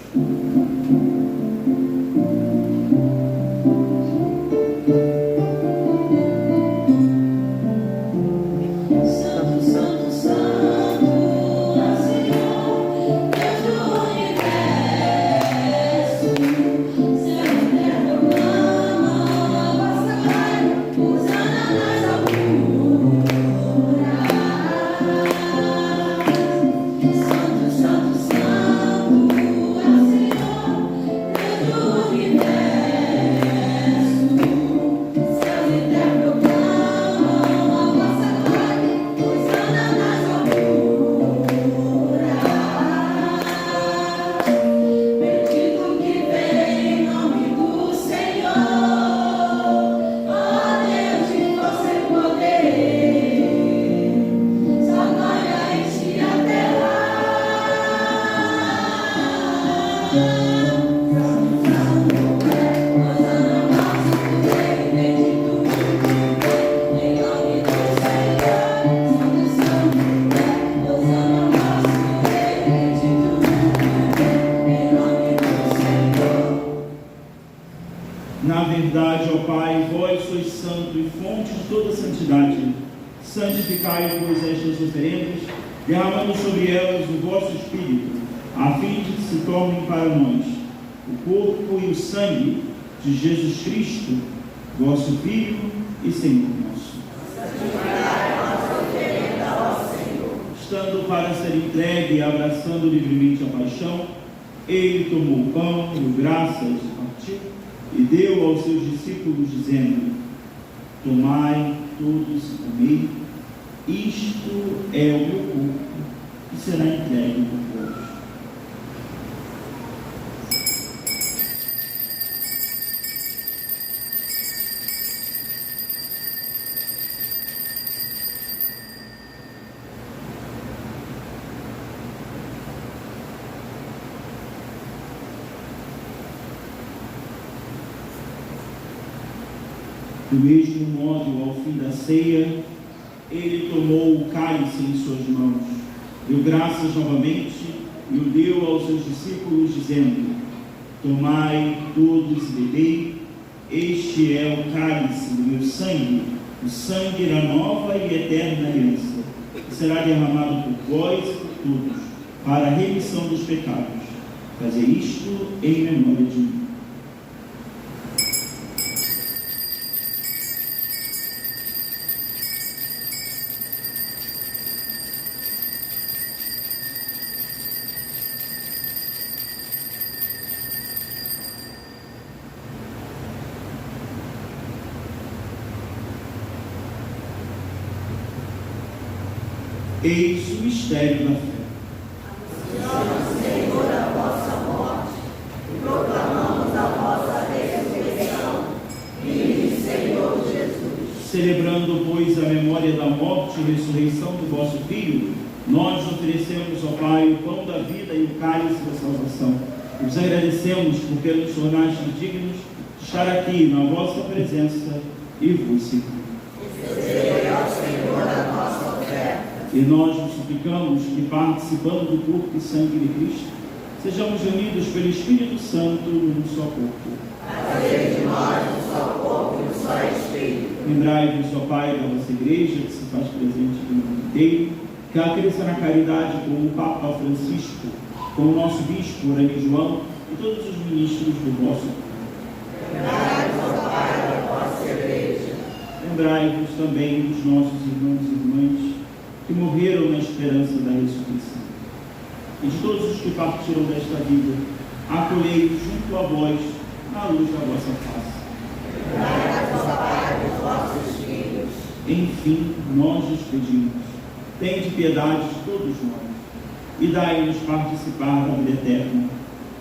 Na verdade, ó Pai, vós sois santo e fonte de toda santidade. Santificai, pois, estas oferendas, derramando sobre elas o vosso Espírito, a fim de que se tornem para nós o corpo e o sangue de Jesus Cristo, vosso Filho e Senhor nosso. Santificai a nossa oferenda, ó Senhor. Estando para ser entregue e abraçando livremente a paixão, ele tomou o pão, deu graças e partiu, e deu aos seus discípulos, dizendo: tomai todos e comei, isto é o meu corpo, que será entregue por vós. Do mesmo modo, ao fim da ceia, ele tomou o cálice em suas mãos, deu graças novamente e o deu aos seus discípulos, dizendo: tomai todos e bebei, este é o cálice do meu sangue, o sangue da nova e eterna aliança, que será derramado por vós e por todos, para a remissão dos pecados. Fazei isto em memória de mim. Eis o mistério da fé. Anunciamos, Senhor, a vossa morte e proclamamos a vossa ressurreição. Vinde, Senhor Jesus. Celebrando, pois, a memória da morte e ressurreição do vosso Filho, nós oferecemos ao Pai o pão da vida e o cálice da salvação. E vos agradecemos porque nos tornastes dignos de estar aqui na vossa presença e vos servir. Recebei ao Senhor a nossa oferta. E nós vos suplicamos que, participando do corpo e sangue de Cristo, sejamos unidos pelo Espírito Santo num só corpo. Fazei de nós um só corpo e um só Espírito. Lembrai-vos, ó Pai, da vossa igreja, que se faz presente no mundo inteiro, que ela cresça na caridade com o Papa Francisco, com o nosso Bispo Orani João e todos os ministros do vosso povo. Lembrai-vos, ó Pai, da vossa igreja. Lembrai-vos também dos nossos irmãos e irmãs que morreram na esperança da ressurreição. E de todos os que partiram desta vida, acolhei-os junto a vós, na luz da vossa face. Lembrai-vos, ó Pai, dos vossos filhos. Enfim, nós os pedimos, tende piedade de todos nós, e dai-nos participar da vida eterna,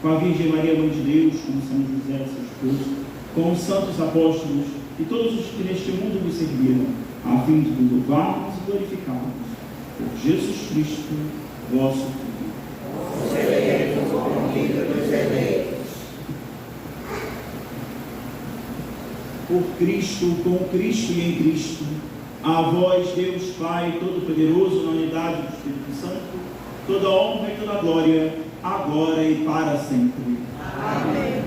com a Virgem Maria, Mãe de Deus, com São José, seu esposo, com os santos apóstolos e todos os que neste mundo nos serviram, a fim de louvarmos e glorificarmos por Jesus Cristo, vosso Filho. Filho dos eleitos. Por Cristo, com Cristo e em Cristo, a vós, Deus Pai Todo-Poderoso, na unidade do Espírito Santo, toda honra e toda glória, agora e para sempre. Amém.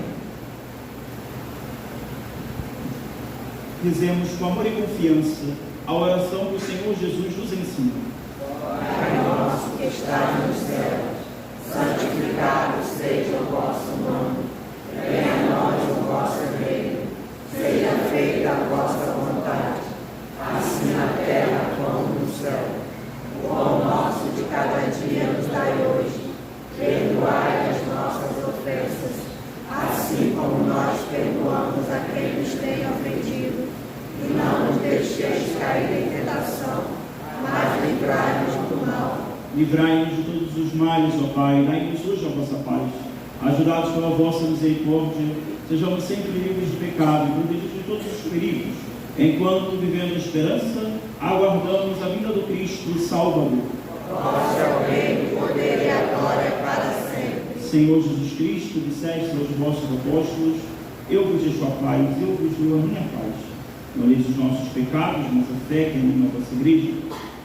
Rezemos com amor e confiança a oração que o Senhor Jesus nos ensina. Pai nosso que estás nos céus, santificado seja o vosso nome. Venha a nós o vosso reino. Seja feita a vossa vontade, assim na terra como no céu. O pão nosso de cada dia nos dai hoje. Perdoai as nossas ofensas, assim como nós perdoamos a quem nos tem ofendido. E não nos deixeis cair em tentação, mas livrai-nos do mal. Livrai-nos de todos os males, ó Pai, dai-nos hoje a vossa paz. Ajudados pela vossa misericórdia, sejamos sempre livres de pecado e protegidos de todos os perigos, enquanto, vivendo a esperança, aguardamos a vinda do Cristo Salvador. Vosso é o reino, o poder e a glória para sempre. Senhor Jesus Cristo, disseste aos vossos apóstolos: eu vos deixo a paz, eu vos dou a minha paz. Não leis os nossos pecados, nossa fé, que anima a vossa igreja.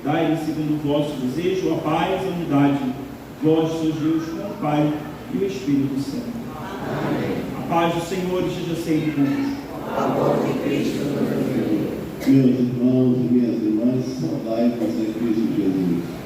Dai-lhe, segundo o vosso desejo, a paz e a unidade. Vós sois Deus com o Pai e o Espírito Santo. Amém. A paz do Senhor esteja sempre convosco. O amor de Cristo nos une. Meus irmãos e minhas irmãs, saudai-vos em Cristo Jesus.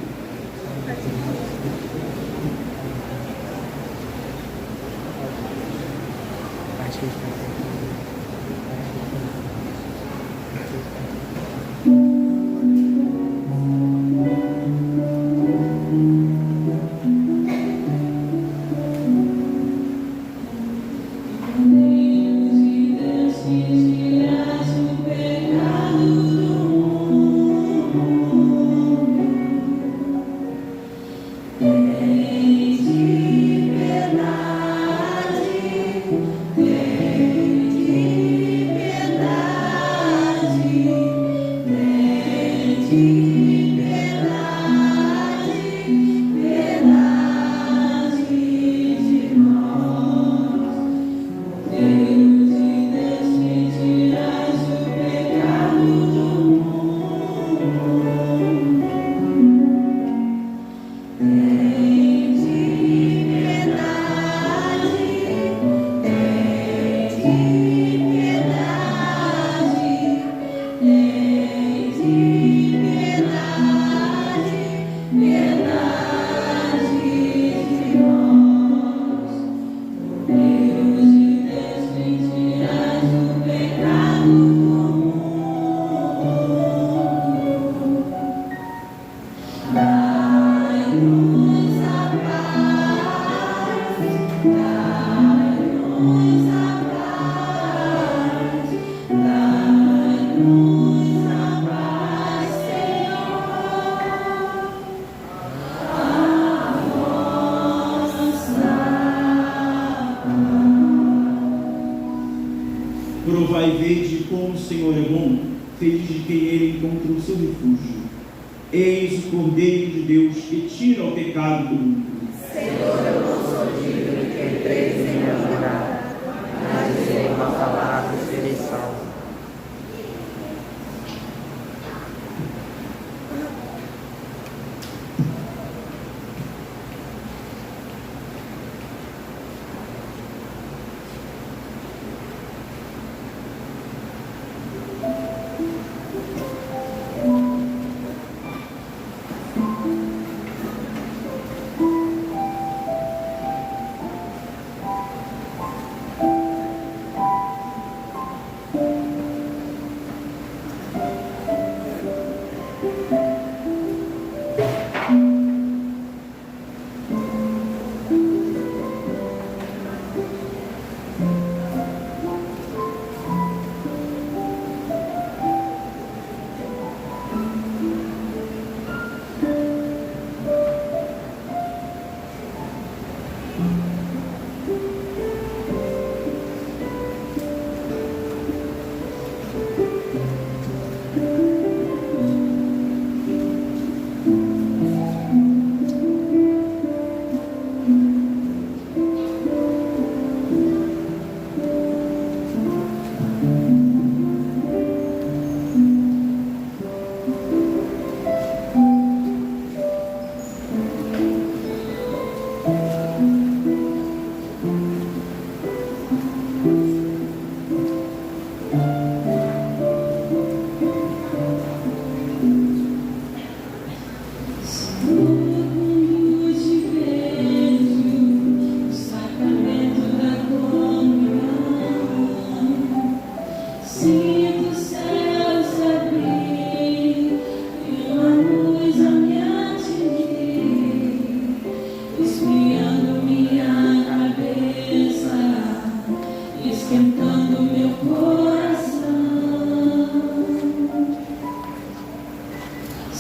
Provai e vede como o Senhor é bom, feliz de quem ele encontra o seu refúgio. Eis o Cordeiro de Deus que tira o pecado do mundo. Senhor, eu não sou digno de que entreis em minha morada, mas dizei uma palavra e serei salvo.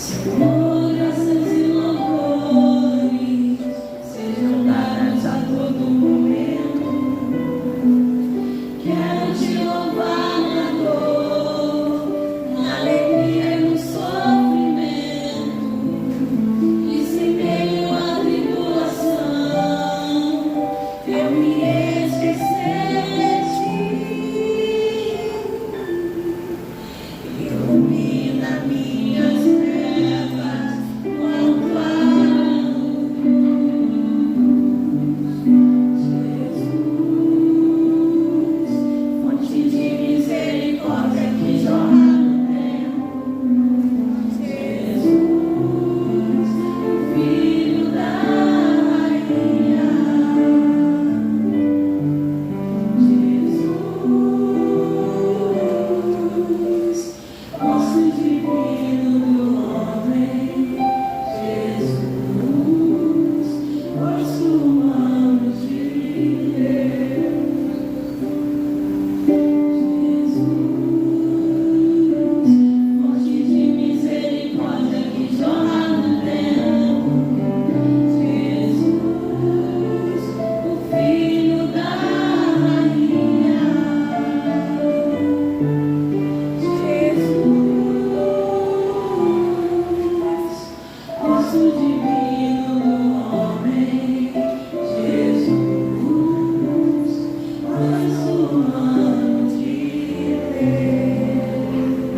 Senhor, graças e louvores sejam dadas a todo momento. Quero te louvar na dor, na alegria e no sofrimento, e se meio à tribulação eu me esquecer de ti. Ilumina minhas trevas com a tua luz, Jesus, fonte de misericórdia que jorra no tempo, Jesus, Filho da rainha, Jesus, nosso divino do homem, Jesus, nosso humano de Deus, Jesus, fonte de misericórdia que jorra no tempo, Jesus, o Filho da rainha, Jesus, nosso divino do homem, Jesus, nosso humano de Deus.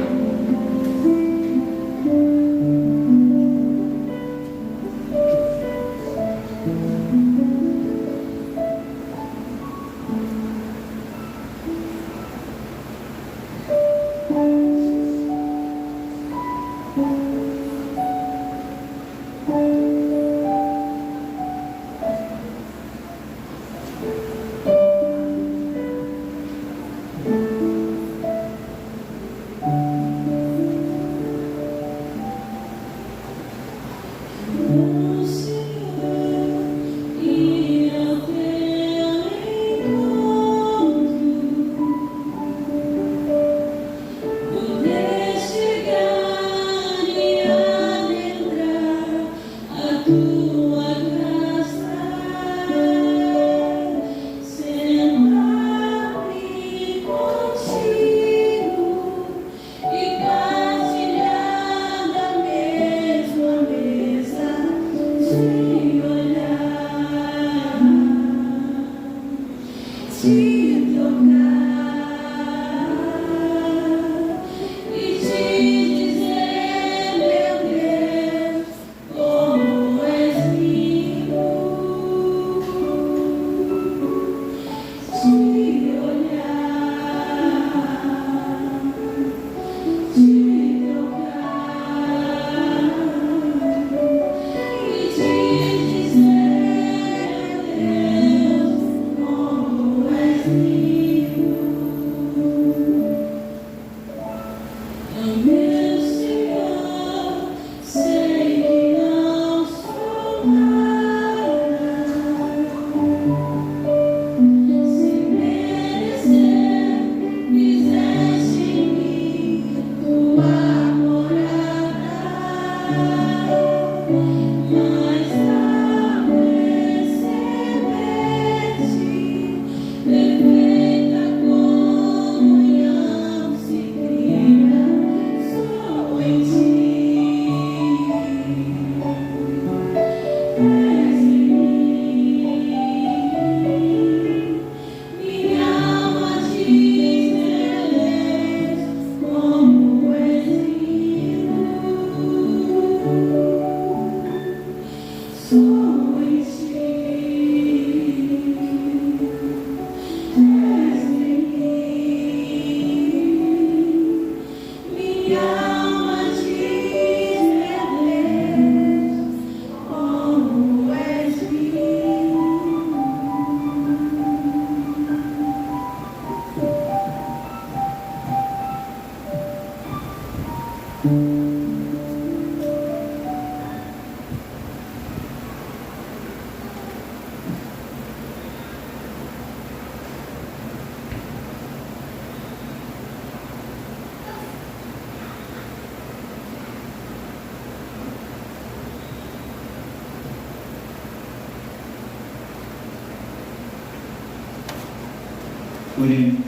Oremos.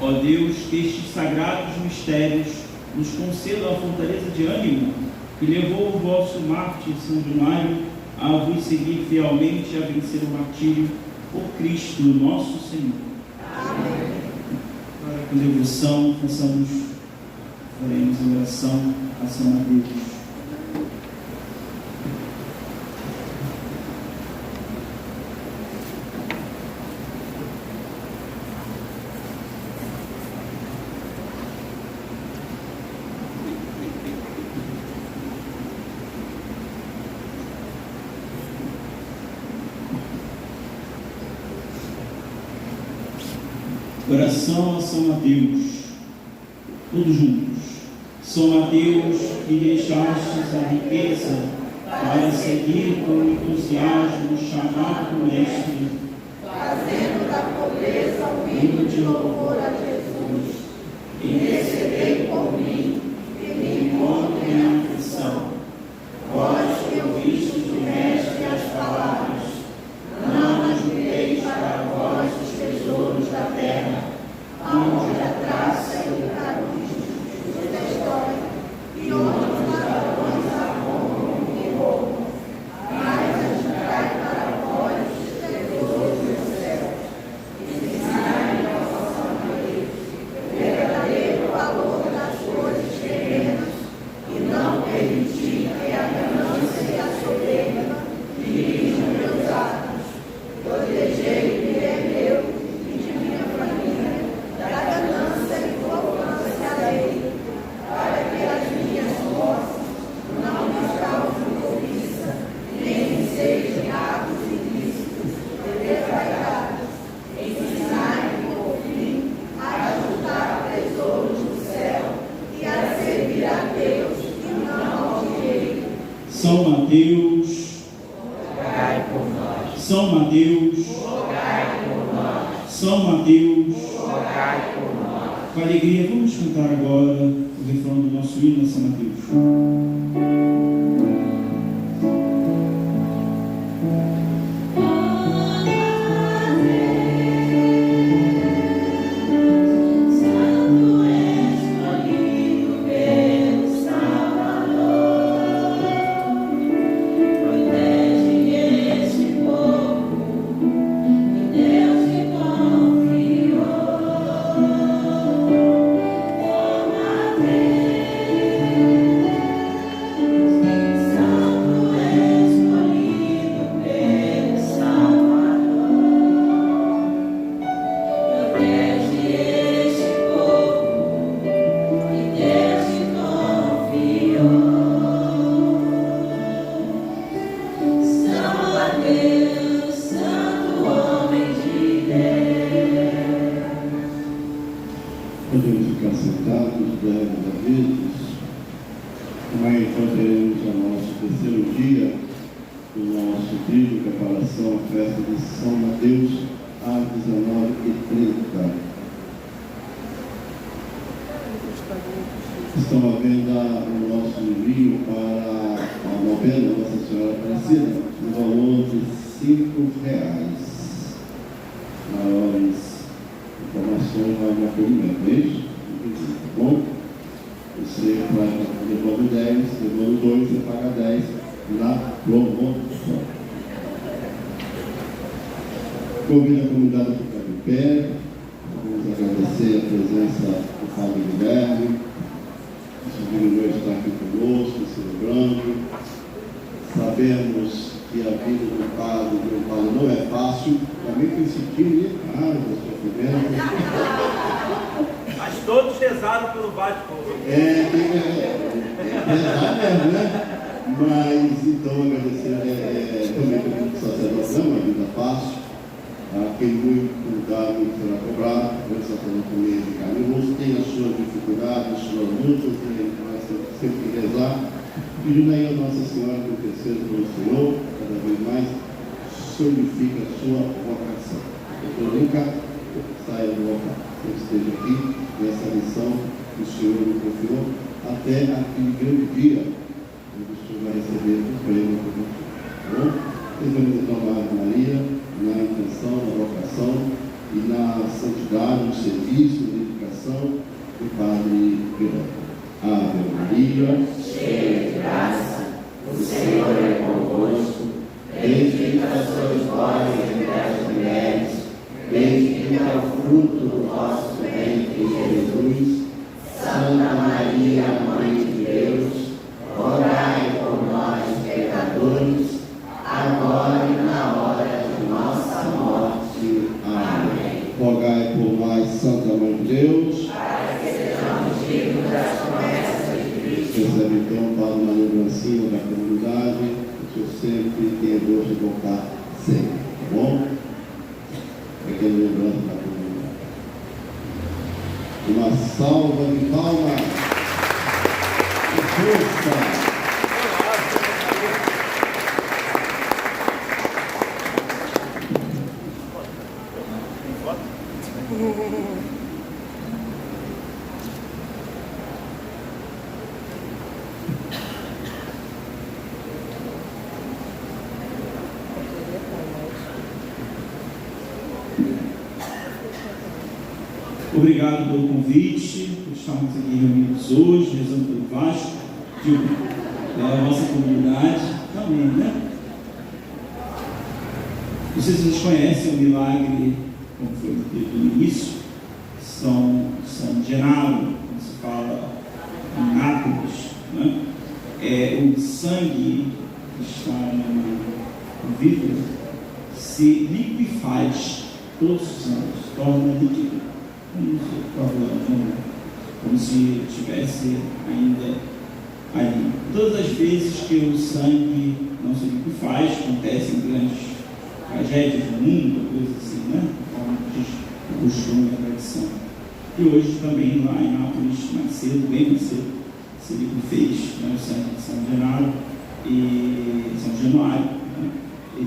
Ó Deus, que estes sagrados mistérios nos concedam a fortaleza de ânimo que levou o vosso mártir São Januário a vos seguir fielmente a vencer o martírio por Cristo nosso Senhor. Amém. Agora, com devoção, faremos oração a São Mateus. Oração a São Mateus, todos juntos. São Mateus, que deixastes a riqueza para seguir com entusiasmo o chamado do Mestre, Fazendo da pobreza um hino de louvor a Jesus, intercedei por mim, que me encontro em aflição. Vós que ouvistes do Mestre as palavras, não ajunteis para vós os tesouros da terra, onde a traça e o caruncho destroem, e onde os ladrões arrombam e roubam. Mas ajuntai para vós os tesouros dos céus, ensinai a vossa lei, o verdadeiro valor das coisas terrenas, e não permitir que a ganância e a soberba dirijam meus atos. Protegei-me, meu e de minha família, da ganância e voltância alheia, para que as minhas posses não me causem cobiça, nem me sejam atos ilícitos e defraudados. Ensinai-me, por fim, a ajuntar tesouros do céu e a servir a Deus e não ao dinheiro. São Mateus, Rogai por nós. São Mateus, Rogai por nós. São Mateus. Rogai por nós. Com alegria, vamos cantar agora o refrão do nosso hino a São Mateus. Podemos ficar sentados, leves avisos, mas fazeremos o nosso terceiro dia do nosso trio de preparação à festa de São Mateus, às 19h30. Estão à venda o nosso envio para a novena Nossa Senhora Aparecida, no valor de R$5. Maiores informações lá no acolhimento, é isso? Tá bom? Você vai levando 10, levando 2, você paga 10 na promoção. Convido a comunidade a ficar de pé. Vamos agradecer a presença do Padre Guilherme. O diretor está aqui conosco, celebrando. Sabemos que a vida do padre não é fácil. Também tem sentido, claro, da sofrimento. Mas todos rezaram pelo Vasco. Rezar mesmo, né? Mas, então, agradecer também pelo sacerdote, não é uma vida fácil. Quem muito dá, muito será cobrado. O sacerdote também é de carne e osso, tem as suas dificuldades, as suas lutas, mas sempre que rezar. Pedindo aí a Nossa Senhora que interceda pelo Senhor, cada vez mais solidifica a sua vocação. nunca saia do local, sempre esteja aqui nessa missão que o Senhor me confiou até aquele grande dia onde o Senhor vai receber o prêmio do mundo. Tá bom? Devemos então a Ave Maria na intenção, na vocação e na santidade, no serviço, na dedicação do Padre Pirota. Ave Maria, cheia de graça, o Senhor é convosco. Bendita sois vós entre as mulheres, bendito é o fruto do vosso ventre, Jesus. Santa Maria, Mãe de Deus, rogai por nós, pecadores, agora e na hora de nossa morte. Amém. Rogai por nós, Santa Mãe de Deus, Para que sejamos dignos das promessas de Cristo. recebe então, Padre, uma lembrancinha da comunidade, que eu sempre tenho gosto de voltar sempre, tá bom? Pequena lembrança da comunidade. Uma salva de palmas. Que força! Obrigado pelo convite, por estarmos aqui reunidos hoje, rezando pelo Vasco, pela nossa comunidade também, né? Vocês nos conhecem o milagre, como foi dito no início, São Genaro, como se fala em Nápoles, né? É o sangue que está no vidro se liquefaz todos os anos, torna líquido. Como se estivesse ainda ali. Todas as vezes que o sangue não se liquefaz, acontecem grandes tragédias no mundo, coisas assim, né? Como diz o costume, a tradição. E hoje também lá em Nápoles, mais cedo, bem mais cedo, se liquefez, né, o sangue de São Genaro e São Januário, né? E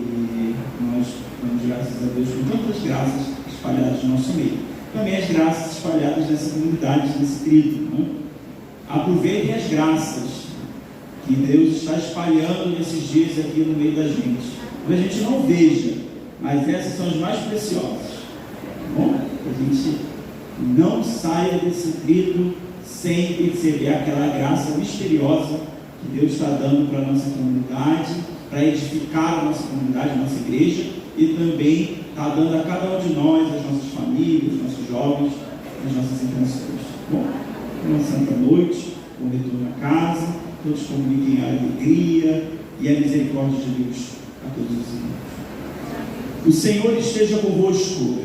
nós damos graças a Deus por tantas graças espalhadas no nosso meio. Também as graças espalhadas nessa comunidade, nesse trido, né? Aproveitem as graças que Deus está espalhando nesses dias aqui no meio da gente. Que a gente não veja, mas essas são as mais preciosas. Tá bom? Que a gente não saia desse trido sem perceber aquela graça misteriosa que Deus está dando para a nossa comunidade, para edificar a nossa comunidade, a nossa igreja, e também está dando a cada um de nós, as nossas famílias, os nossos jovens, as nossas intenções. Bom, uma santa noite, bom retorno a casa, todos comuniquem a alegria e a misericórdia de Deus a todos os irmãos. O Senhor esteja convosco.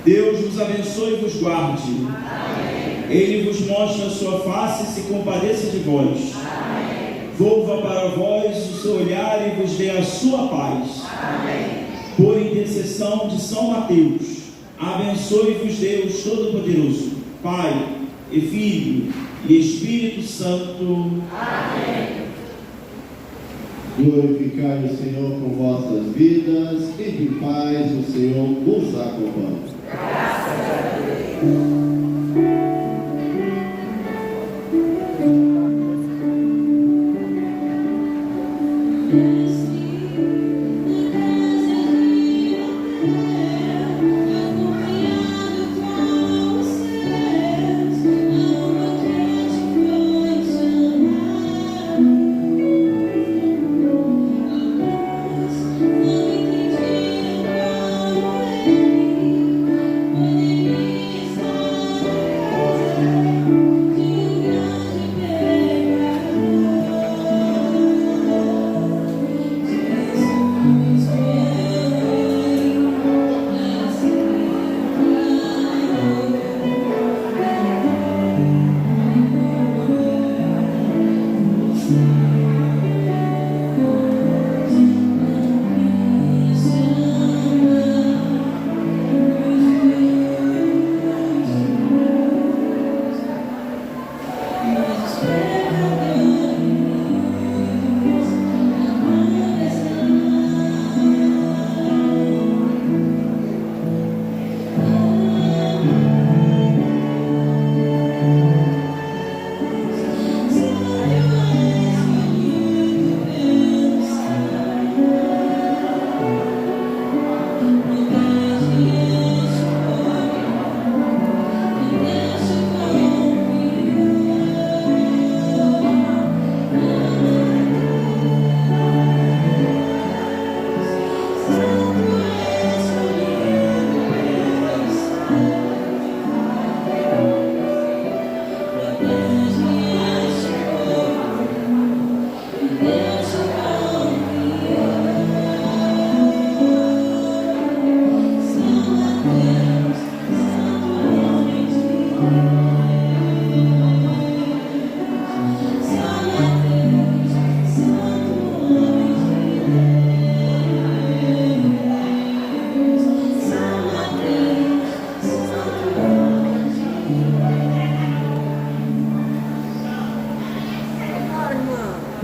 Deus vos abençoe e vos guarde. Amém. Ele vos mostre a sua face e se compadeça de vós. Volva para vós o seu olhar e vos dê a sua paz. Amém. Por intercessão de São Mateus, abençoe-vos Deus Todo-Poderoso, Pai e Filho e Espírito Santo. Amém. Glorificai o Senhor com vossas vidas e de paz o Senhor vos acompanhe. Graças a Deus. Poderia estar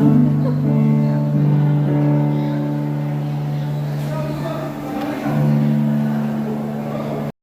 Amém.